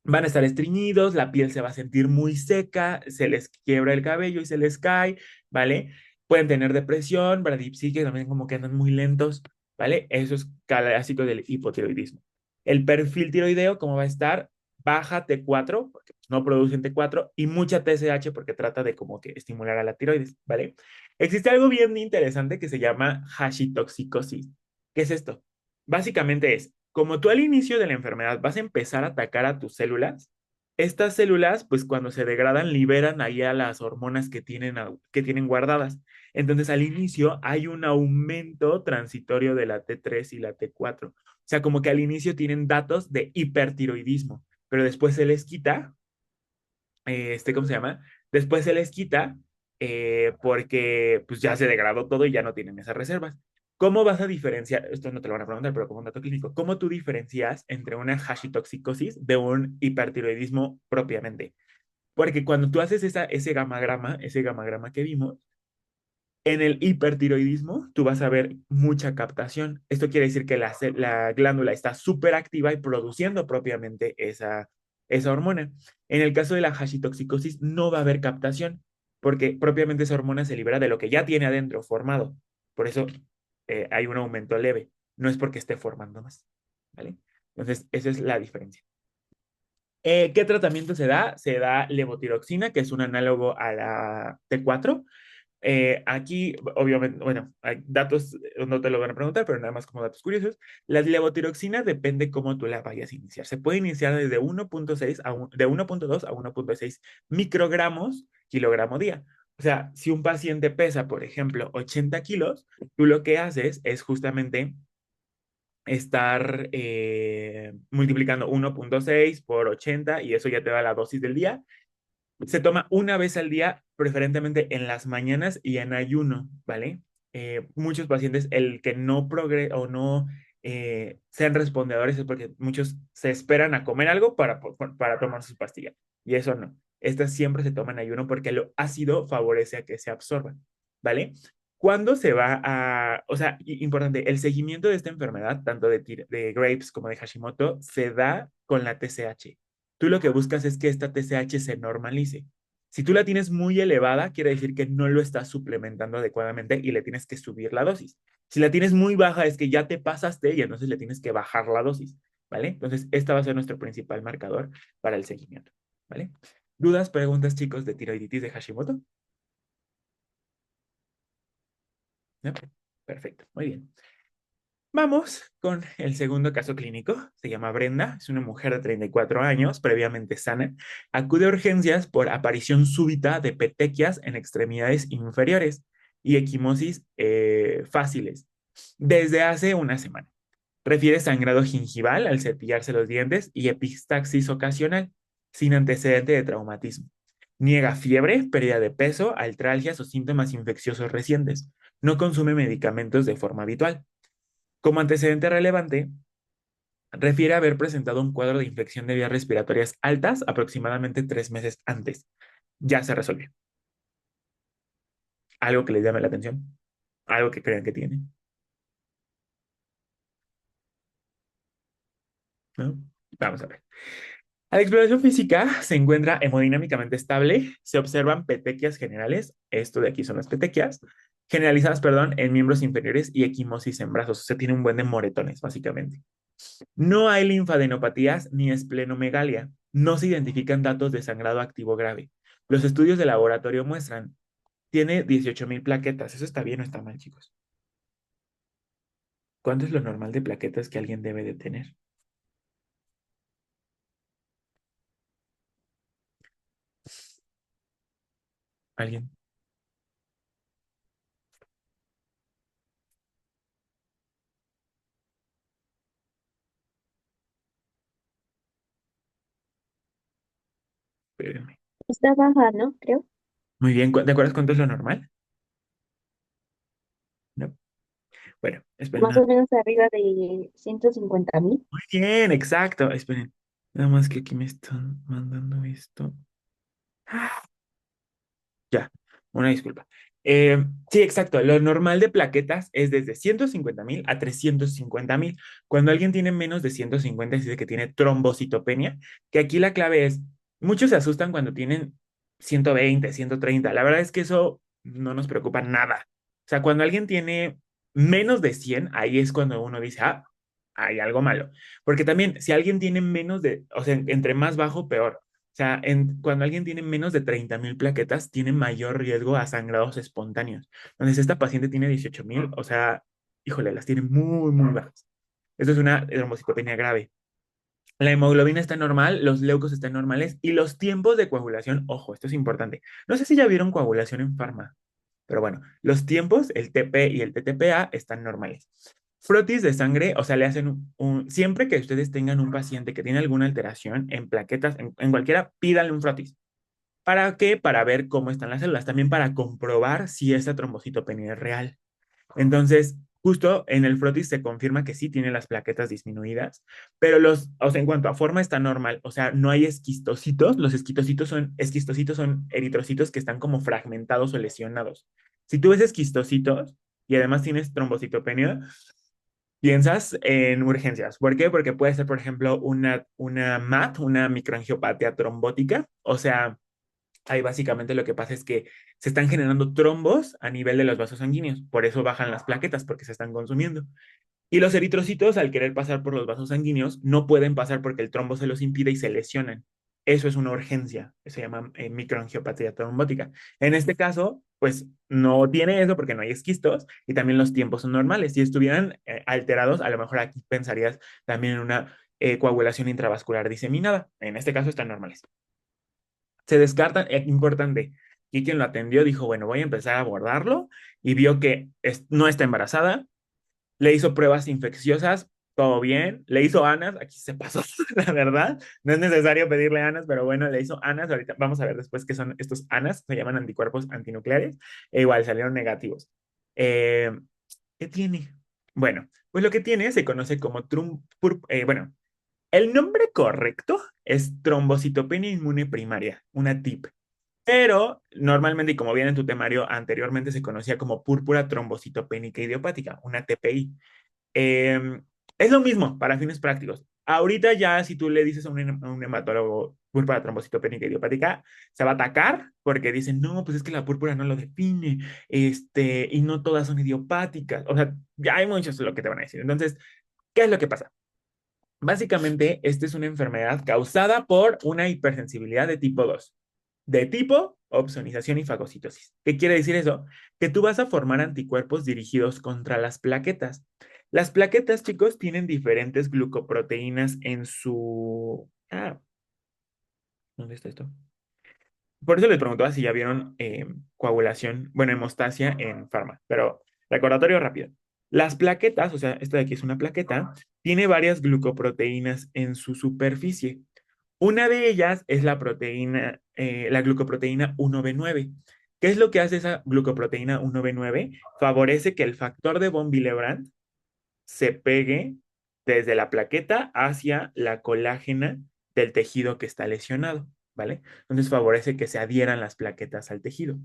Van a estar estreñidos, la piel se va a sentir muy seca, se les quiebra el cabello y se les cae, ¿vale? Pueden tener depresión, bradipsique, también como que andan muy lentos, ¿vale? Eso es clásico del hipotiroidismo. El perfil tiroideo, ¿cómo va a estar? Baja T4, porque pues, no producen T4, y mucha TSH porque trata de como que estimular a la tiroides, ¿vale? Existe algo bien interesante que se llama hashitoxicosis. ¿Qué es esto? Básicamente es, como tú al inicio de la enfermedad vas a empezar a atacar a tus células, estas células, pues cuando se degradan, liberan ahí a las hormonas que tienen guardadas. Entonces, al inicio hay un aumento transitorio de la T3 y la T4. O sea, como que al inicio tienen datos de hipertiroidismo, pero después se les quita ¿cómo se llama? Después se les quita porque pues ya se degradó todo y ya no tienen esas reservas. ¿Cómo vas a diferenciar? Esto no te lo van a preguntar, pero como un dato clínico, ¿cómo tú diferencias entre una hashitoxicosis de un hipertiroidismo propiamente? Porque cuando tú haces ese gamagrama que vimos, en el hipertiroidismo, tú vas a ver mucha captación. Esto quiere decir que la glándula está súper activa y produciendo propiamente esa hormona. En el caso de la hashitoxicosis, no va a haber captación, porque propiamente esa hormona se libera de lo que ya tiene adentro formado. Por eso hay un aumento leve. No es porque esté formando más. ¿Vale? Entonces, esa es la diferencia. ¿Qué tratamiento se da? Se da levotiroxina, que es un análogo a la T4. Aquí, obviamente, bueno, hay datos, no te lo van a preguntar, pero nada más como datos curiosos. La levotiroxina depende cómo tú la vayas a iniciar. Se puede iniciar desde 1.6 de 1.2 a 1.6 microgramos kilogramo día. O sea, si un paciente pesa, por ejemplo, 80 kilos, tú lo que haces es justamente estar multiplicando 1.6 por 80 y eso ya te da la dosis del día. Se toma una vez al día, preferentemente en las mañanas y en ayuno, ¿vale? Muchos pacientes, el que no progre o no sean respondedores es porque muchos se esperan a comer algo para tomar sus pastillas. Y eso no. Estas siempre se toman en ayuno porque lo ácido favorece a que se absorban, ¿vale? ¿Cuándo se va a, o sea, importante, el seguimiento de esta enfermedad, tanto de Graves como de Hashimoto, se da con la TSH. Tú lo que buscas es que esta TSH se normalice. Si tú la tienes muy elevada, quiere decir que no lo estás suplementando adecuadamente y le tienes que subir la dosis. Si la tienes muy baja, es que ya te pasaste y entonces le tienes que bajar la dosis, ¿vale? Entonces, esta va a ser nuestro principal marcador para el seguimiento, ¿vale? ¿Dudas, preguntas, chicos, de tiroiditis de Hashimoto? ¿No? Perfecto, muy bien. Vamos con el segundo caso clínico. Se llama Brenda, es una mujer de 34 años, previamente sana. Acude a urgencias por aparición súbita de petequias en extremidades inferiores y equimosis fáciles desde hace una semana. Refiere sangrado gingival al cepillarse los dientes y epistaxis ocasional, sin antecedente de traumatismo. Niega fiebre, pérdida de peso, artralgias o síntomas infecciosos recientes. No consume medicamentos de forma habitual. Como antecedente relevante, refiere haber presentado un cuadro de infección de vías respiratorias altas aproximadamente 3 meses antes. Ya se resolvió. Algo que les llame la atención, algo que crean que tiene, ¿no? Vamos a ver. A la exploración física se encuentra hemodinámicamente estable, se observan petequias generales, esto de aquí son las petequias, generalizadas, perdón, en miembros inferiores y equimosis en brazos, o sea, tiene un buen de moretones, básicamente. No hay linfadenopatías ni esplenomegalia. No se identifican datos de sangrado activo grave. Los estudios de laboratorio muestran, tiene 18.000 plaquetas. ¿Eso está bien o está mal, chicos? ¿Cuánto es lo normal de plaquetas que alguien debe de tener? ¿Alguien? Espérenme. Está baja, ¿no? Creo. Muy bien, ¿te acuerdas cuánto es lo normal? No. Bueno, esperen. Más o menos arriba de 150.000. Muy bien, exacto. Esperen. Nada más que aquí me están mandando esto. Ya, una disculpa. Sí, exacto. Lo normal de plaquetas es desde 150.000 a 350.000. Cuando alguien tiene menos de 150, se dice que tiene trombocitopenia, que aquí la clave es, muchos se asustan cuando tienen 120, 130. La verdad es que eso no nos preocupa nada. O sea, cuando alguien tiene menos de 100, ahí es cuando uno dice, ah, hay algo malo. Porque también, si alguien tiene menos de, o sea, entre más bajo, peor. O sea, cuando alguien tiene menos de 30.000 plaquetas, tiene mayor riesgo a sangrados espontáneos. Entonces, esta paciente tiene 18.000, o sea, híjole, las tiene muy, muy bajas. Esto es una trombocitopenia grave. La hemoglobina está normal, los leucos están normales y los tiempos de coagulación, ojo, esto es importante. No sé si ya vieron coagulación en farma, pero bueno, los tiempos, el TP y el TTPA están normales. Frotis de sangre, o sea, le hacen siempre que ustedes tengan un paciente que tiene alguna alteración en plaquetas, en cualquiera, pídanle un frotis. ¿Para qué? Para ver cómo están las células, también para comprobar si esa trombocitopenia es real. Entonces, justo en el frotis se confirma que sí tiene las plaquetas disminuidas, pero o sea, en cuanto a forma está normal, o sea, no hay esquistocitos, los esquistocitos son eritrocitos que están como fragmentados o lesionados. Si tú ves esquistocitos y además tienes trombocitopenia, piensas en urgencias. ¿Por qué? Porque puede ser, por ejemplo, una MAT, una microangiopatía trombótica, o sea, ahí básicamente lo que pasa es que se están generando trombos a nivel de los vasos sanguíneos, por eso bajan las plaquetas, porque se están consumiendo. Y los eritrocitos, al querer pasar por los vasos sanguíneos, no pueden pasar porque el trombo se los impide y se lesionan. Eso es una urgencia, se llama microangiopatía trombótica. En este caso, pues no tiene eso porque no hay esquistos y también los tiempos son normales. Si estuvieran alterados, a lo mejor aquí pensarías también en una coagulación intravascular diseminada. En este caso están normales. Se descartan, es importante. Y quien lo atendió dijo, bueno, voy a empezar a abordarlo y vio que no está embarazada, le hizo pruebas infecciosas, todo bien, le hizo ANAS, aquí se pasó, la verdad, no es necesario pedirle ANAS, pero bueno, le hizo ANAS, ahorita vamos a ver después qué son estos ANAS, se llaman anticuerpos antinucleares, e igual salieron negativos. Eh, ¿Qué tiene? Bueno, pues lo que tiene se conoce como bueno, el nombre correcto es trombocitopenia inmune primaria, una TIP. Pero normalmente, y como viene en tu temario, anteriormente se conocía como púrpura trombocitopénica idiopática, una TPI. Eh, es lo mismo para fines prácticos. Ahorita ya si tú le dices a un hematólogo púrpura trombocitopénica idiopática, se va a atacar porque dicen, no, pues es que la púrpura no lo define, y no todas son idiopáticas. O sea, ya hay muchos lo que te van a decir. Entonces, ¿qué es lo que pasa? Básicamente, esta es una enfermedad causada por una hipersensibilidad de tipo 2, de tipo opsonización y fagocitosis. ¿Qué quiere decir eso? Que tú vas a formar anticuerpos dirigidos contra las plaquetas. Las plaquetas, chicos, tienen diferentes glucoproteínas en su... Ah, ¿dónde está esto? Por eso les preguntaba si ya vieron coagulación, bueno, hemostasia en farma, pero recordatorio rápido. Las plaquetas, o sea, esta de aquí es una plaqueta, tiene varias glucoproteínas en su superficie. Una de ellas es la glucoproteína 1B9. ¿Qué es lo que hace esa glucoproteína 1B9? Favorece que el factor de von Willebrand se pegue desde la plaqueta hacia la colágena del tejido que está lesionado, ¿vale? Entonces favorece que se adhieran las plaquetas al tejido.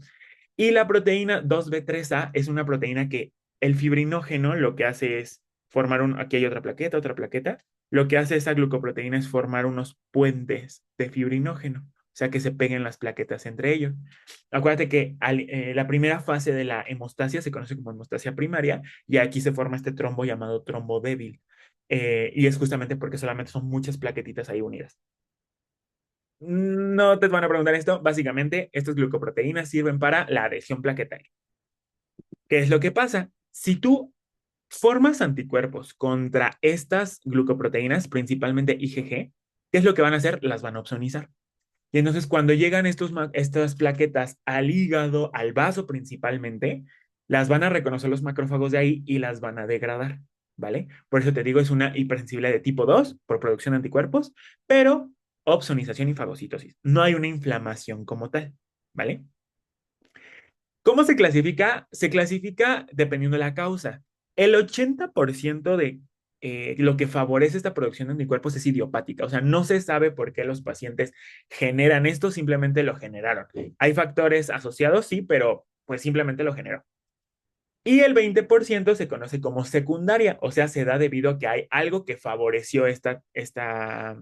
Y la proteína 2B3A es una proteína que el fibrinógeno lo que hace es formar aquí hay otra plaqueta, lo que hace esa glucoproteína es formar unos puentes de fibrinógeno, o sea que se peguen las plaquetas entre ellos. Acuérdate que la primera fase de la hemostasia se conoce como hemostasia primaria y aquí se forma este trombo llamado trombo débil. Y es justamente porque solamente son muchas plaquetitas ahí unidas. No te van a preguntar esto. Básicamente, estas glucoproteínas sirven para la adhesión plaquetaria. ¿Qué es lo que pasa? Si tú formas anticuerpos contra estas glucoproteínas, principalmente IgG, ¿qué es lo que van a hacer? Las van a opsonizar. Y entonces cuando llegan estas plaquetas al hígado, al vaso principalmente, las van a reconocer los macrófagos de ahí y las van a degradar, ¿vale? Por eso te digo, es una hipersensibilidad de tipo 2 por producción de anticuerpos, pero opsonización y fagocitosis. No hay una inflamación como tal, ¿vale? ¿Cómo se clasifica? Se clasifica dependiendo de la causa. El 80% de lo que favorece esta producción de anticuerpos es idiopática, o sea, no se sabe por qué los pacientes generan esto, simplemente lo generaron. Hay factores asociados, sí, pero pues simplemente lo generó. Y el 20% se conoce como secundaria, o sea, se da debido a que hay algo que favoreció esta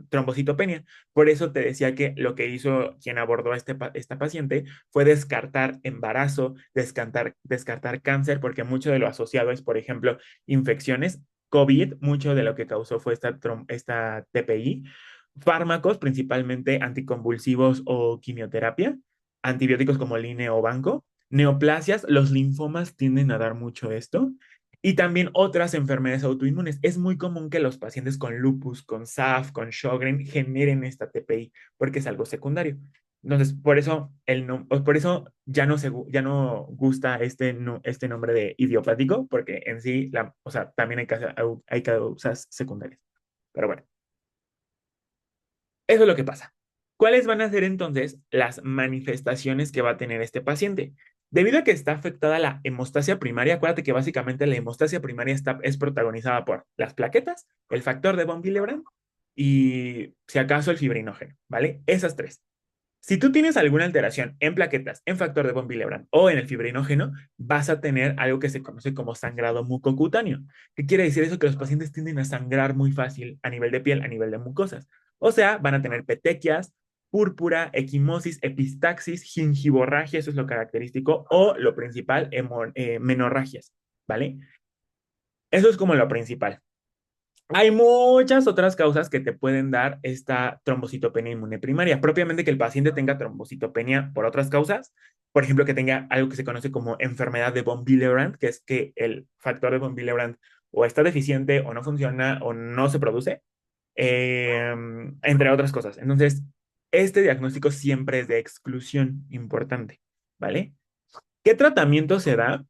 trombocitopenia. Por eso te decía que lo que hizo quien abordó a esta paciente fue descartar embarazo, descartar cáncer, porque mucho de lo asociado es, por ejemplo, infecciones. COVID, mucho de lo que causó fue esta TPI. Fármacos, principalmente anticonvulsivos o quimioterapia, antibióticos como Line o Banco, neoplasias, los linfomas tienden a dar mucho esto. Y también otras enfermedades autoinmunes. Es muy común que los pacientes con lupus, con SAF, con Sjögren generen esta TPI porque es algo secundario. Entonces, por eso, por eso ya no gusta este nombre de idiopático, porque en sí, o sea, también hay causas secundarias. Pero bueno, eso es lo que pasa. ¿Cuáles van a ser entonces las manifestaciones que va a tener este paciente? Debido a que está afectada la hemostasia primaria, acuérdate que básicamente la hemostasia primaria es protagonizada por las plaquetas, el factor de von Willebrand y, si acaso, el fibrinógeno, ¿vale? Esas tres. Si tú tienes alguna alteración en plaquetas, en factor de von Willebrand o en el fibrinógeno, vas a tener algo que se conoce como sangrado mucocutáneo. ¿Qué quiere decir eso? Que los pacientes tienden a sangrar muy fácil a nivel de piel, a nivel de mucosas. O sea, van a tener petequias, púrpura, equimosis, epistaxis, gingivorragia, eso es lo característico, o lo principal, menorragias, ¿vale? Eso es como lo principal. Hay muchas otras causas que te pueden dar esta trombocitopenia inmune primaria. Propiamente que el paciente tenga trombocitopenia por otras causas, por ejemplo, que tenga algo que se conoce como enfermedad de von Willebrand, que es que el factor de von Willebrand o está deficiente o no funciona o no se produce, eh, entre otras cosas. Entonces, este diagnóstico siempre es de exclusión importante, ¿vale? ¿Qué tratamiento se da?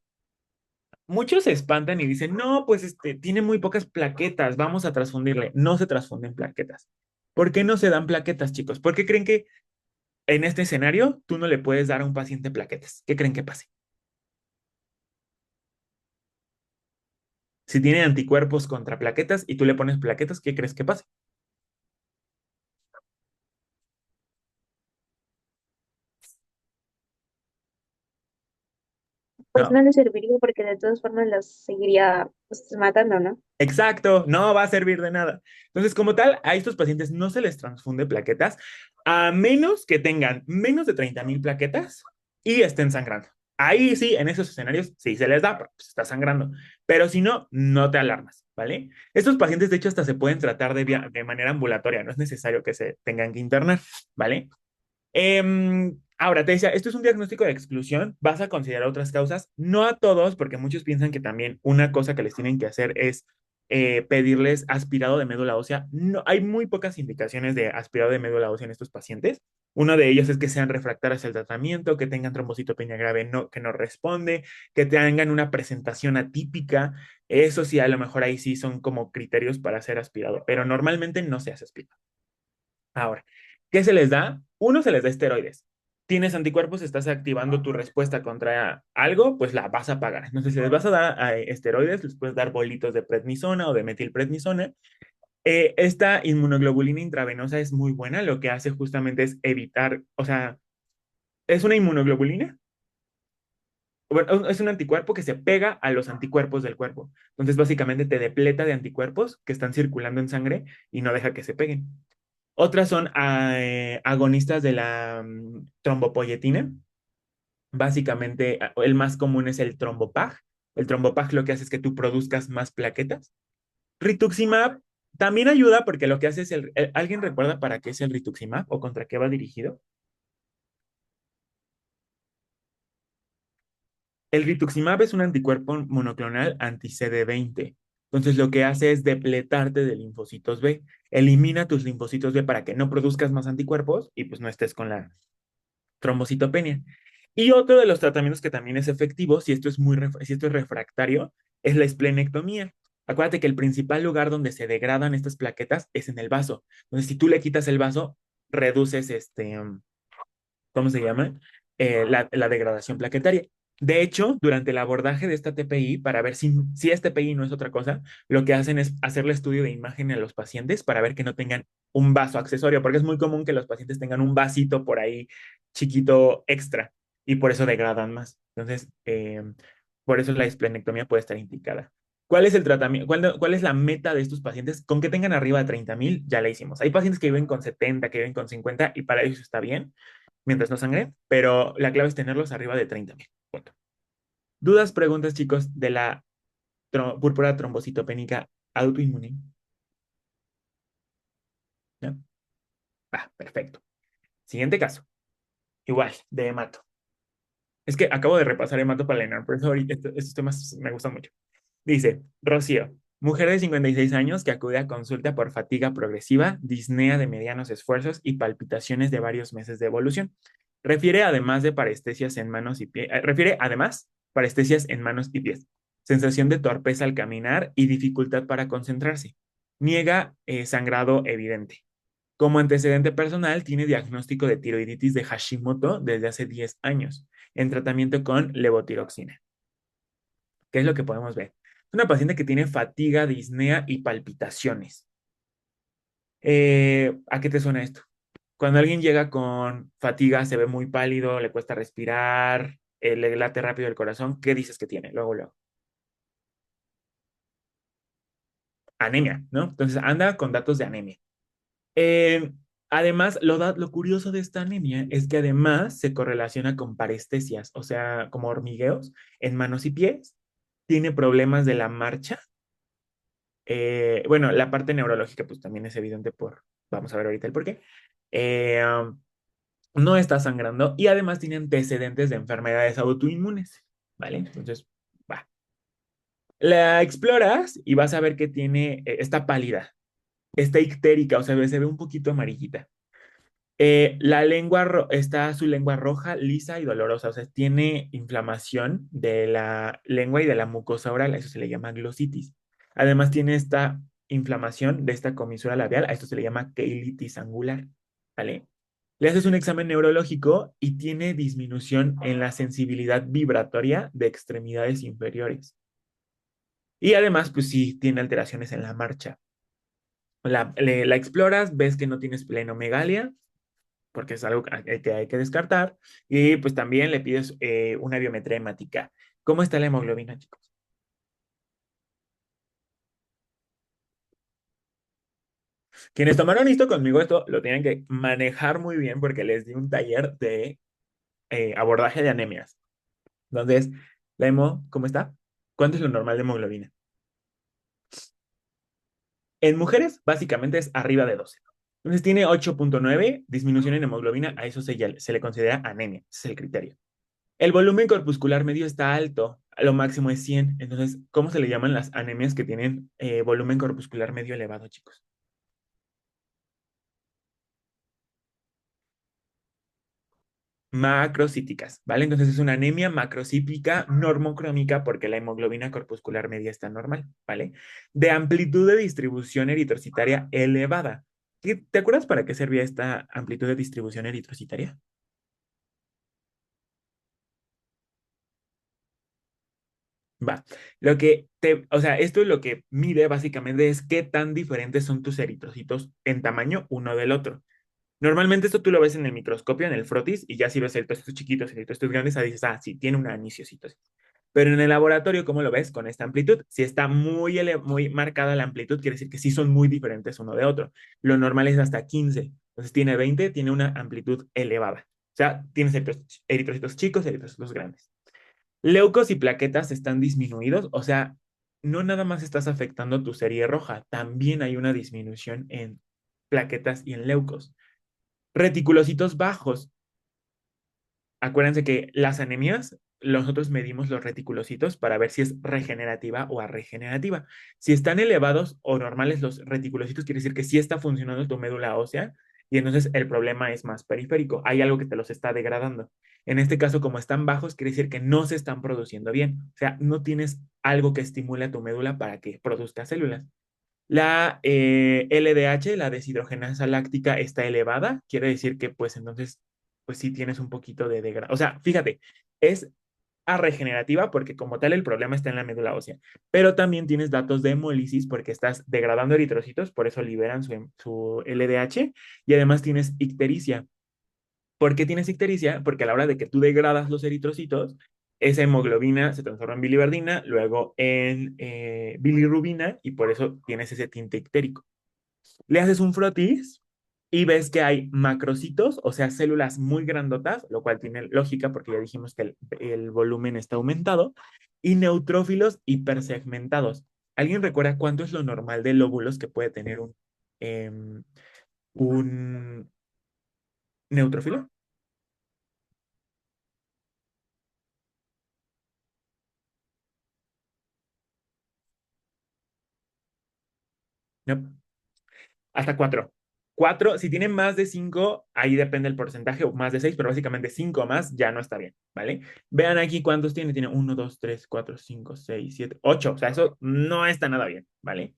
Muchos se espantan y dicen, no, pues tiene muy pocas plaquetas, vamos a transfundirle. No se transfunden plaquetas. ¿Por qué no se dan plaquetas, chicos? ¿Por qué creen que en este escenario tú no le puedes dar a un paciente plaquetas? ¿Qué creen que pase? Si tiene anticuerpos contra plaquetas y tú le pones plaquetas, ¿qué crees que pase? Pues ¿No? no le serviría porque de todas formas los seguiría pues, matando, ¿no? Exacto, no va a servir de nada. Entonces, como tal, a estos pacientes no se les transfunde plaquetas a menos que tengan menos de 30,000 plaquetas y estén sangrando. Ahí sí, en esos escenarios sí se les da, porque pues, está sangrando. Pero si no, no te alarmas, ¿vale? Estos pacientes, de hecho, hasta se pueden tratar de manera ambulatoria, no es necesario que se tengan que internar, ¿vale? Ahora, te decía, esto es un diagnóstico de exclusión, vas a considerar otras causas, no a todos, porque muchos piensan que también una cosa que les tienen que hacer es pedirles aspirado de médula ósea. No, hay muy pocas indicaciones de aspirado de médula ósea en estos pacientes. Uno de ellos es que sean refractarios al tratamiento, que tengan trombocitopenia grave que no responde, que tengan una presentación atípica. Eso sí, a lo mejor ahí sí son como criterios para ser aspirado, pero normalmente no se hace aspirado. Ahora, ¿qué se les da? Uno, se les da esteroides. Tienes anticuerpos, estás activando tu respuesta contra algo, pues la vas a pagar. Entonces, si les vas a dar esteroides, les puedes dar bolitos de prednisona o de metilprednisona. Esta inmunoglobulina intravenosa es muy buena, lo que hace justamente es evitar, o sea, es una inmunoglobulina, bueno, es un anticuerpo que se pega a los anticuerpos del cuerpo. Entonces, básicamente te depleta de anticuerpos que están circulando en sangre y no deja que se peguen. Otras son agonistas de la trombopoyetina. Básicamente, el más común es el trombopag. El trombopag lo que hace es que tú produzcas más plaquetas. Rituximab también ayuda porque lo que hace es ¿alguien recuerda para qué es el rituximab o contra qué va dirigido? El rituximab es un anticuerpo monoclonal anti-CD20. Entonces, lo que hace es depletarte de linfocitos B. Elimina tus linfocitos B para que no produzcas más anticuerpos y pues no estés con la trombocitopenia. Y otro de los tratamientos que también es efectivo, si esto es refractario, es la esplenectomía. Acuérdate que el principal lugar donde se degradan estas plaquetas es en el vaso. Entonces, si tú le quitas el vaso, reduces ¿cómo se llama? La degradación plaquetaria. De hecho, durante el abordaje de esta TPI, para ver si es TPI no es otra cosa, lo que hacen es hacerle estudio de imagen a los pacientes para ver que no tengan un vaso accesorio, porque es muy común que los pacientes tengan un vasito por ahí chiquito extra y por eso degradan más. Entonces, por eso la esplenectomía puede estar indicada. ¿Cuál es el tratamiento? ¿Cuál es la meta de estos pacientes? Con que tengan arriba de 30,000, ya la hicimos. Hay pacientes que viven con 70, que viven con 50 y para ellos está bien, mientras no sangre, pero la clave es tenerlos arriba de 30,000. ¿Dudas, preguntas, chicos, de la púrpura trombocitopénica autoinmune? ¿No? Perfecto. Siguiente caso. Igual, de hemato. Es que acabo de repasar hemato para Leonard, por eso ahorita estos temas me gustan mucho. Dice, Rocío, mujer de 56 años que acude a consulta por fatiga progresiva, disnea de medianos esfuerzos y palpitaciones de varios meses de evolución. Refiere además parestesias en manos y pies, sensación de torpeza al caminar y dificultad para concentrarse. Niega sangrado evidente. Como antecedente personal, tiene diagnóstico de tiroiditis de Hashimoto desde hace 10 años, en tratamiento con levotiroxina. ¿Qué es lo que podemos ver? Es una paciente que tiene fatiga, disnea y palpitaciones. ¿A qué te suena esto? Cuando alguien llega con fatiga, se ve muy pálido, le cuesta respirar, le late rápido el corazón, ¿qué dices que tiene? Luego, luego. Anemia, ¿no? Entonces anda con datos de anemia. Eh, además, lo curioso de esta anemia es que además se correlaciona con parestesias, o sea, como hormigueos en manos y pies. Tiene problemas de la marcha. Bueno, la parte neurológica pues también es evidente vamos a ver ahorita el por qué. Eh, no está sangrando y además tiene antecedentes de enfermedades autoinmunes, ¿vale? Entonces, va. La exploras y vas a ver que tiene, está pálida, está ictérica, o sea, se ve un poquito amarillita. Está su lengua roja, lisa y dolorosa, o sea, tiene inflamación de la lengua y de la mucosa oral, a eso se le llama glositis. Además, tiene esta inflamación de esta comisura labial, a esto se le llama queilitis angular, ¿vale? Le haces un examen neurológico y tiene disminución en la sensibilidad vibratoria de extremidades inferiores. Y además, pues sí, tiene alteraciones en la marcha. La exploras, ves que no tiene esplenomegalia, porque es algo que hay que descartar. Y pues también le pides una biometría hemática. ¿Cómo está la hemoglobina, chicos? Quienes tomaron esto conmigo, esto lo tienen que manejar muy bien porque les di un taller de abordaje de anemias. Entonces, la hemo, ¿cómo está? ¿Cuánto es lo normal de hemoglobina? En mujeres, básicamente es arriba de 12. Entonces, tiene 8,9 disminución en hemoglobina, a eso se le considera anemia, ese es el criterio. El volumen corpuscular medio está alto, lo máximo es 100. Entonces, ¿cómo se le llaman las anemias que tienen volumen corpuscular medio elevado, chicos? Macrocíticas, ¿vale? Entonces es una anemia macrocítica normocrómica porque la hemoglobina corpuscular media está normal, ¿vale? De amplitud de distribución eritrocitaria elevada. ¿Te acuerdas para qué servía esta amplitud de distribución eritrocitaria? Va. O sea, esto es lo que mide básicamente es qué tan diferentes son tus eritrocitos en tamaño uno del otro. Normalmente esto tú lo ves en el microscopio, en el frotis, y ya si ves eritrocitos chiquitos, eritrocitos grandes, ahí dices, sí, tiene una anisiocitosis. Pero en el laboratorio, ¿cómo lo ves? Con esta amplitud. Si está muy marcada la amplitud, quiere decir que sí son muy diferentes uno de otro. Lo normal es hasta 15. Entonces tiene 20, tiene una amplitud elevada. O sea, tienes eritrocitos chicos, eritrocitos grandes. Leucos y plaquetas están disminuidos, o sea, no nada más estás afectando tu serie roja, también hay una disminución en plaquetas y en leucos. Reticulocitos bajos. Acuérdense que las anemias, nosotros medimos los reticulocitos para ver si es regenerativa o arregenerativa. Si están elevados o normales los reticulocitos, quiere decir que sí está funcionando tu médula ósea y entonces el problema es más periférico. Hay algo que te los está degradando. En este caso, como están bajos, quiere decir que no se están produciendo bien. O sea, no tienes algo que estimule a tu médula para que produzca células. La LDH, la deshidrogenasa láctica, está elevada, quiere decir que pues entonces, pues sí tienes un poquito de degradación. O sea, fíjate, es a regenerativa porque como tal el problema está en la médula ósea, pero también tienes datos de hemólisis porque estás degradando eritrocitos, por eso liberan su LDH y además tienes ictericia. ¿Por qué tienes ictericia? Porque a la hora de que tú degradas los eritrocitos, esa hemoglobina se transforma en biliverdina, luego en bilirrubina y por eso tienes ese tinte ictérico. Le haces un frotis y ves que hay macrocitos, o sea, células muy grandotas, lo cual tiene lógica porque ya dijimos que el volumen está aumentado, y neutrófilos hipersegmentados. ¿Alguien recuerda cuánto es lo normal de lóbulos que puede tener un neutrófilo? No, hasta cuatro. Cuatro, si tienen más de cinco, ahí depende el porcentaje, o más de seis, pero básicamente cinco o más ya no está bien, ¿vale? Vean aquí cuántos tiene. Tiene uno, dos, tres, cuatro, cinco, seis, siete, ocho. O sea, eso no está nada bien, ¿vale?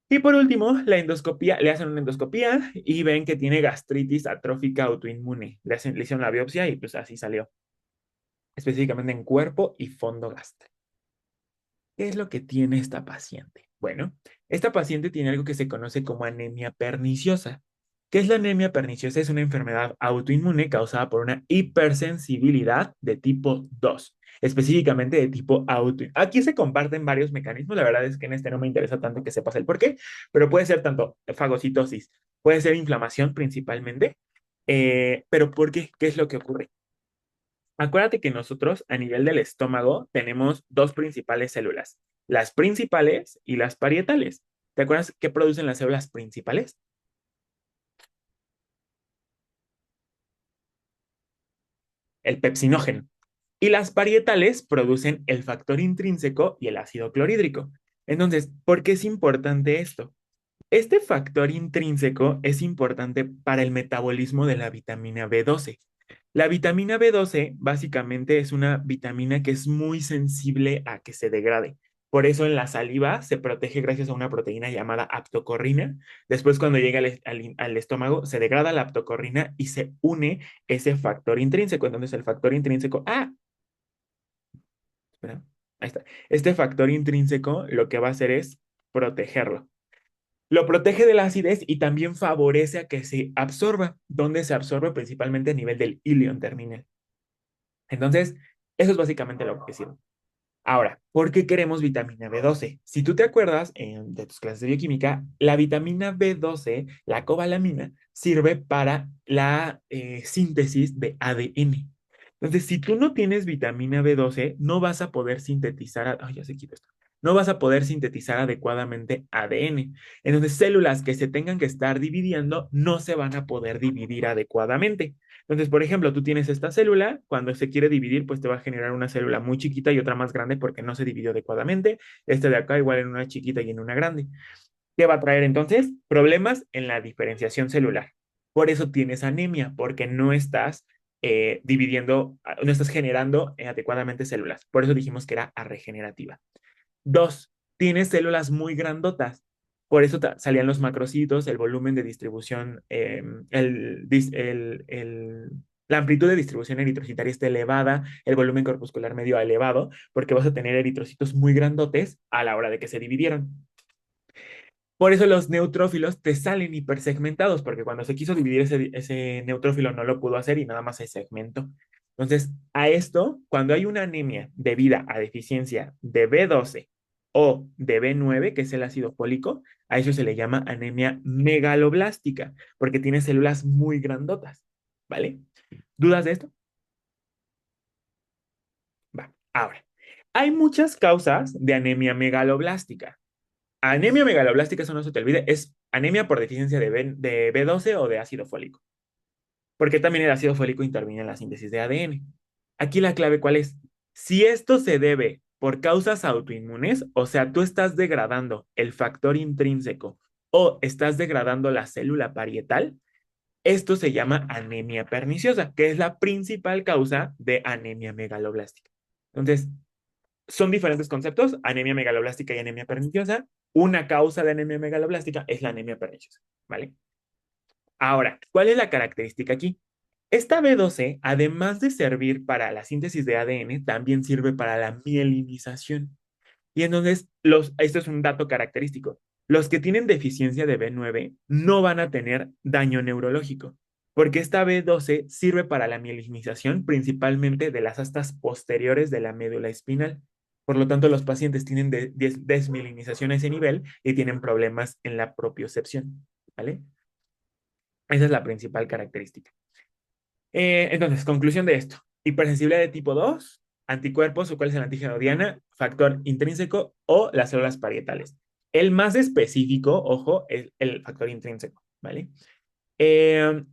Y por último, la endoscopía, le hacen una endoscopía y ven que tiene gastritis atrófica autoinmune. Le hicieron la biopsia y pues así salió, específicamente en cuerpo y fondo gástrico. ¿Qué es lo que tiene esta paciente? Bueno, esta paciente tiene algo que se conoce como anemia perniciosa. ¿Qué es la anemia perniciosa? Es una enfermedad autoinmune causada por una hipersensibilidad de tipo 2, específicamente de tipo autoinmune. Aquí se comparten varios mecanismos, la verdad es que en este no me interesa tanto que sepas el por qué, pero puede ser tanto fagocitosis, puede ser inflamación principalmente, pero ¿por qué? ¿Qué es lo que ocurre? Acuérdate que nosotros a nivel del estómago tenemos dos principales células, las principales y las parietales. ¿Te acuerdas qué producen las células principales? El pepsinógeno. Y las parietales producen el factor intrínseco y el ácido clorhídrico. Entonces, ¿por qué es importante esto? Este factor intrínseco es importante para el metabolismo de la vitamina B12. La vitamina B12 básicamente es una vitamina que es muy sensible a que se degrade. Por eso en la saliva se protege gracias a una proteína llamada aptocorrina. Después cuando llega al estómago se degrada la aptocorrina y se une ese factor intrínseco. Entonces el factor intrínseco, espera, ahí está. Este factor intrínseco lo que va a hacer es protegerlo. Lo protege de la acidez y también favorece a que se absorba, donde se absorbe principalmente a nivel del ilion terminal. Entonces, eso es básicamente lo que sirve. Ahora, ¿por qué queremos vitamina B12? Si tú te acuerdas de tus clases de bioquímica, la vitamina B12, la cobalamina, sirve para la síntesis de ADN. Entonces, si tú no tienes vitamina B12, no vas a poder sintetizar, ay, ya se quita esto, no vas a poder sintetizar adecuadamente ADN. Entonces, células que se tengan que estar dividiendo no se van a poder dividir adecuadamente. Entonces, por ejemplo, tú tienes esta célula, cuando se quiere dividir, pues te va a generar una célula muy chiquita y otra más grande porque no se dividió adecuadamente. Este de acá igual en una chiquita y en una grande. ¿Qué va a traer entonces? Problemas en la diferenciación celular. Por eso tienes anemia, porque no estás dividiendo, no estás generando adecuadamente células. Por eso dijimos que era regenerativa. Dos, tienes células muy grandotas. Por eso salían los macrocitos, el volumen de distribución, la amplitud de distribución eritrocitaria está elevada, el volumen corpuscular medio elevado, porque vas a tener eritrocitos muy grandotes a la hora de que se dividieron. Por eso los neutrófilos te salen hipersegmentados, porque cuando se quiso dividir ese neutrófilo no lo pudo hacer y nada más se segmentó. Entonces, a esto, cuando hay una anemia debida a deficiencia de B12 o de B9, que es el ácido fólico, a eso se le llama anemia megaloblástica, porque tiene células muy grandotas, ¿vale? ¿Dudas de esto? Va. Ahora, hay muchas causas de anemia megaloblástica. Anemia megaloblástica, eso no se te olvide, es anemia por deficiencia de B12 o de ácido fólico, porque también el ácido fólico interviene en la síntesis de ADN. Aquí la clave, ¿cuál es? Si esto se debe por causas autoinmunes, o sea, tú estás degradando el factor intrínseco o estás degradando la célula parietal, esto se llama anemia perniciosa, que es la principal causa de anemia megaloblástica. Entonces, son diferentes conceptos, anemia megaloblástica y anemia perniciosa. Una causa de anemia megaloblástica es la anemia perniciosa, ¿vale? Ahora, ¿cuál es la característica aquí? Esta B12, además de servir para la síntesis de ADN, también sirve para la mielinización. Y entonces, esto es un dato característico. Los que tienen deficiencia de B9 no van a tener daño neurológico, porque esta B12 sirve para la mielinización principalmente de las astas posteriores de la médula espinal. Por lo tanto, los pacientes tienen desmielinización a ese nivel y tienen problemas en la propiocepción, ¿vale? Esa es la principal característica. Entonces, conclusión de esto. Hipersensibilidad de tipo 2, anticuerpos, o cuál es el antígeno Diana, factor intrínseco o las células parietales. El más específico, ojo, es el factor intrínseco, ¿vale? Eh,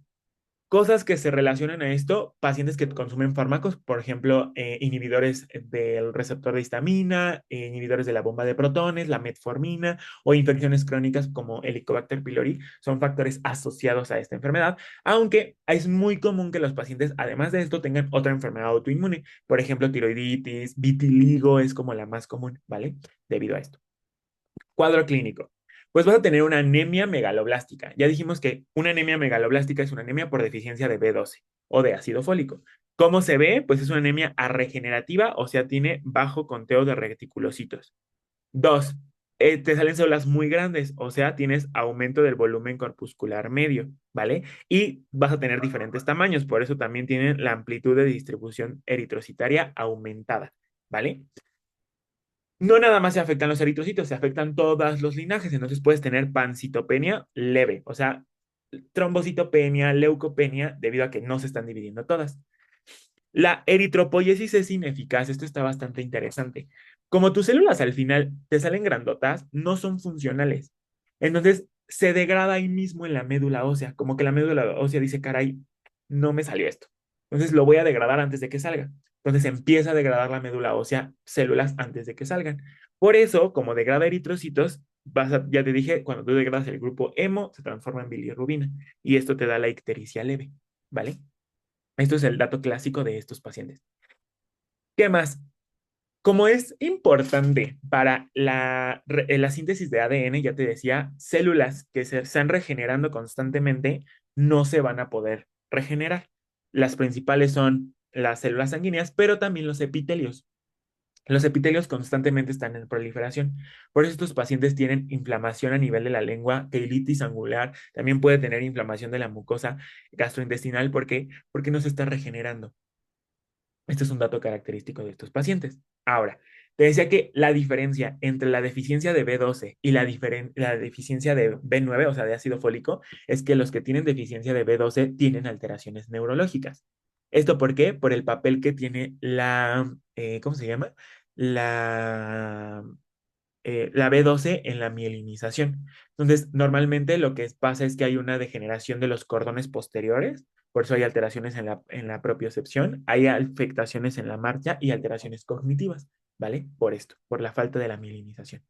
Cosas que se relacionan a esto, pacientes que consumen fármacos, por ejemplo, inhibidores del receptor de histamina, inhibidores de la bomba de protones, la metformina o infecciones crónicas como Helicobacter pylori, son factores asociados a esta enfermedad, aunque es muy común que los pacientes, además de esto, tengan otra enfermedad autoinmune, por ejemplo, tiroiditis, vitiligo es como la más común, ¿vale? Debido a esto. Cuadro clínico. Pues vas a tener una anemia megaloblástica. Ya dijimos que una anemia megaloblástica es una anemia por deficiencia de B12 o de ácido fólico. ¿Cómo se ve? Pues es una anemia arregenerativa, o sea, tiene bajo conteo de reticulocitos. Dos, te salen células muy grandes, o sea, tienes aumento del volumen corpuscular medio, ¿vale? Y vas a tener diferentes tamaños, por eso también tienen la amplitud de distribución eritrocitaria aumentada, ¿vale? No nada más se afectan los eritrocitos, se afectan todos los linajes. Entonces puedes tener pancitopenia leve, o sea, trombocitopenia, leucopenia, debido a que no se están dividiendo todas. La eritropoiesis es ineficaz. Esto está bastante interesante. Como tus células al final te salen grandotas, no son funcionales. Entonces se degrada ahí mismo en la médula ósea, como que la médula ósea dice, caray, no me salió esto. Entonces lo voy a degradar antes de que salga. Entonces empieza a degradar la médula ósea células antes de que salgan. Por eso, como degrada eritrocitos, ya te dije, cuando tú degradas el grupo hemo, se transforma en bilirrubina y esto te da la ictericia leve, ¿vale? Esto es el dato clásico de estos pacientes. ¿Qué más? Como es importante para la síntesis de ADN, ya te decía, células que se están regenerando constantemente no se van a poder regenerar. Las principales son las células sanguíneas, pero también los epitelios. Los epitelios constantemente están en proliferación. Por eso estos pacientes tienen inflamación a nivel de la lengua, queilitis angular, también puede tener inflamación de la mucosa gastrointestinal. ¿Por qué? Porque no se está regenerando. Este es un dato característico de estos pacientes. Ahora, te decía que la diferencia entre la deficiencia de B12 y la deficiencia de B9, o sea, de ácido fólico, es que los que tienen deficiencia de B12 tienen alteraciones neurológicas. ¿Esto por qué? Por el papel que tiene ¿cómo se llama? La la B12 en la mielinización. Entonces, normalmente lo que pasa es que hay una degeneración de los cordones posteriores, por eso hay alteraciones en la propiocepción, hay afectaciones en la marcha y alteraciones cognitivas, ¿vale? Por esto, por la falta de la mielinización.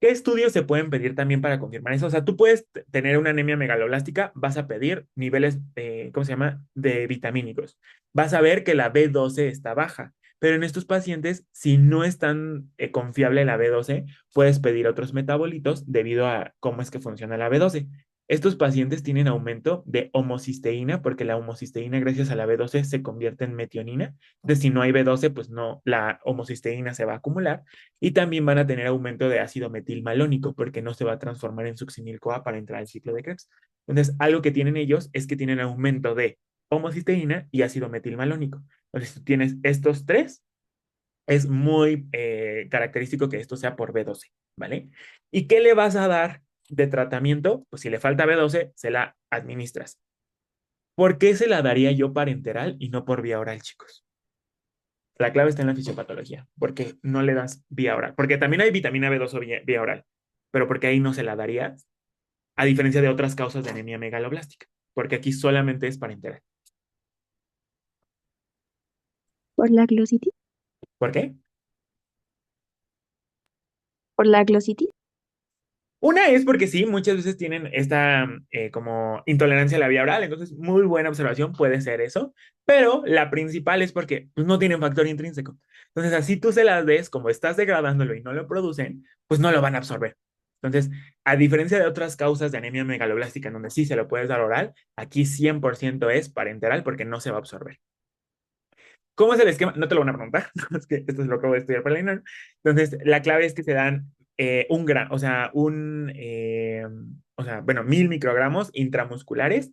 ¿Qué estudios se pueden pedir también para confirmar eso? O sea, tú puedes tener una anemia megaloblástica, vas a pedir niveles de, ¿cómo se llama?, de vitamínicos. Vas a ver que la B12 está baja, pero en estos pacientes, si no es tan confiable la B12, puedes pedir otros metabolitos debido a cómo es que funciona la B12. Estos pacientes tienen aumento de homocisteína porque la homocisteína gracias a la B12 se convierte en metionina. Entonces, si no hay B12, pues no, la homocisteína se va a acumular y también van a tener aumento de ácido metilmalónico porque no se va a transformar en succinil-CoA para entrar al ciclo de Krebs. Entonces, algo que tienen ellos es que tienen aumento de homocisteína y ácido metilmalónico. Entonces, si tú tienes estos tres, es muy característico que esto sea por B12, ¿vale? ¿Y qué le vas a dar de tratamiento? Pues si le falta B12, se la administras. ¿Por qué se la daría yo parenteral y no por vía oral, chicos? La clave está en la fisiopatología, porque no le das vía oral. Porque también hay vitamina B12 vía oral, pero porque ahí no se la darías, a diferencia de otras causas de anemia megaloblástica, porque aquí solamente es parenteral. Por la glositis. ¿Por qué? Por la glositis. Una es porque sí, muchas veces tienen esta como intolerancia a la vía oral, entonces muy buena observación, puede ser eso, pero la principal es porque pues, no tienen factor intrínseco. Entonces así tú se las des, como estás degradándolo y no lo producen, pues no lo van a absorber. Entonces, a diferencia de otras causas de anemia megaloblástica en donde sí se lo puedes dar oral, aquí 100% es parenteral porque no se va a absorber. ¿Cómo es el esquema? No te lo van a preguntar, es que esto es lo que voy a estudiar para el INAR. Entonces, la clave es que se dan un gran, o sea, bueno, 1000 microgramos intramusculares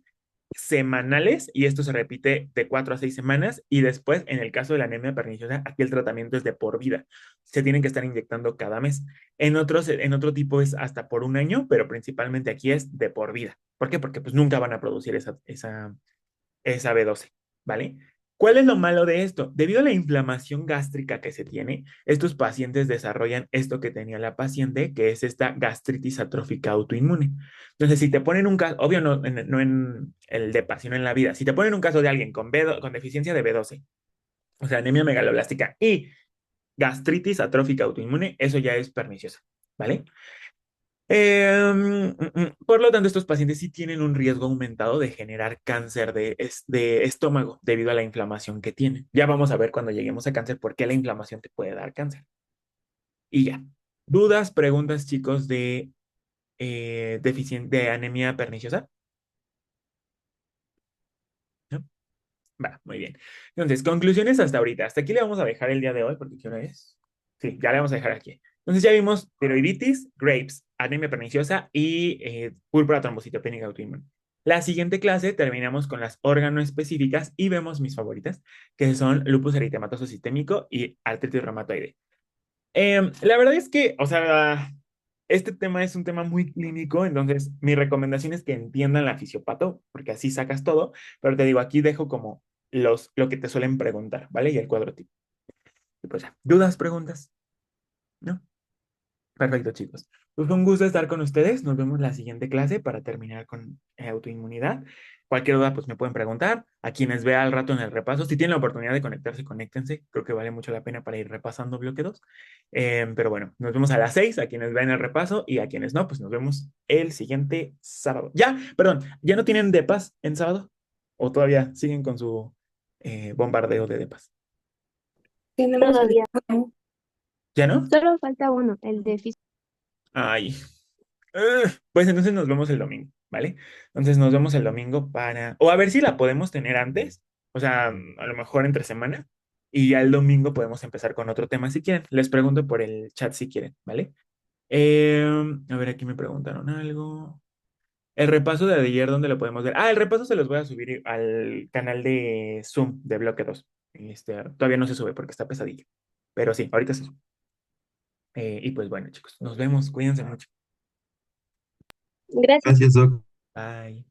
semanales y esto se repite de 4 a 6 semanas y después, en el caso de la anemia perniciosa, aquí el tratamiento es de por vida. Se tienen que estar inyectando cada mes. En otro tipo es hasta por un año, pero principalmente aquí es de por vida. ¿Por qué? Porque pues nunca van a producir esa B12, ¿vale? ¿Cuál es lo malo de esto? Debido a la inflamación gástrica que se tiene, estos pacientes desarrollan esto que tenía la paciente, que es esta gastritis atrófica autoinmune. Entonces, si te ponen un caso, obvio no en el DEPA, sino en la vida, si te ponen un caso de alguien con deficiencia de B12, o sea, anemia megaloblástica y gastritis atrófica autoinmune, eso ya es perniciosa, ¿vale? Por lo tanto, estos pacientes sí tienen un riesgo aumentado de generar cáncer de estómago debido a la inflamación que tienen. Ya vamos a ver cuando lleguemos a cáncer por qué la inflamación te puede dar cáncer. Y ya. ¿Dudas, preguntas, chicos, de anemia perniciosa? ¿No? Va, muy bien. Entonces, conclusiones hasta ahorita. Hasta aquí le vamos a dejar el día de hoy, porque ¿qué hora es? Sí, ya le vamos a dejar aquí. Entonces ya vimos tiroiditis, Graves, anemia perniciosa y púrpura trombocitopénica autoinmune. La siguiente clase terminamos con las órgano específicas y vemos mis favoritas, que son lupus eritematoso sistémico y artritis reumatoide. La verdad es que, o sea, este tema es un tema muy clínico, entonces mi recomendación es que entiendan la fisiopato, porque así sacas todo, pero te digo, aquí dejo como lo que te suelen preguntar, ¿vale? Y el cuadro tipo. Y pues ya, ¿dudas, preguntas? ¿No? Perfecto, chicos. Pues fue un gusto estar con ustedes. Nos vemos en la siguiente clase para terminar con autoinmunidad. Cualquier duda, pues me pueden preguntar. A quienes vea al rato en el repaso, si tienen la oportunidad de conectarse, conéctense. Creo que vale mucho la pena para ir repasando bloque 2. Pero bueno, nos vemos a las 6, a quienes vean el repaso y a quienes no, pues nos vemos el siguiente sábado. Ya, perdón, ¿ya no tienen depas en sábado? ¿O todavía siguen con su bombardeo de depas? Tenemos el... Todavía. ¿Ya no? Solo falta uno, el de Ay, pues entonces nos vemos el domingo, ¿vale? Entonces nos vemos el domingo o a ver si la podemos tener antes, o sea, a lo mejor entre semana, y ya el domingo podemos empezar con otro tema si quieren. Les pregunto por el chat si quieren, ¿vale? A ver, aquí me preguntaron algo. El repaso de ayer, ¿dónde lo podemos ver? Ah, el repaso se los voy a subir al canal de Zoom de Bloque 2. Todavía no se sube porque está pesadillo, pero sí, ahorita se sube. Y pues bueno, chicos, nos vemos, cuídense mucho. Gracias. Gracias, Doc. Bye.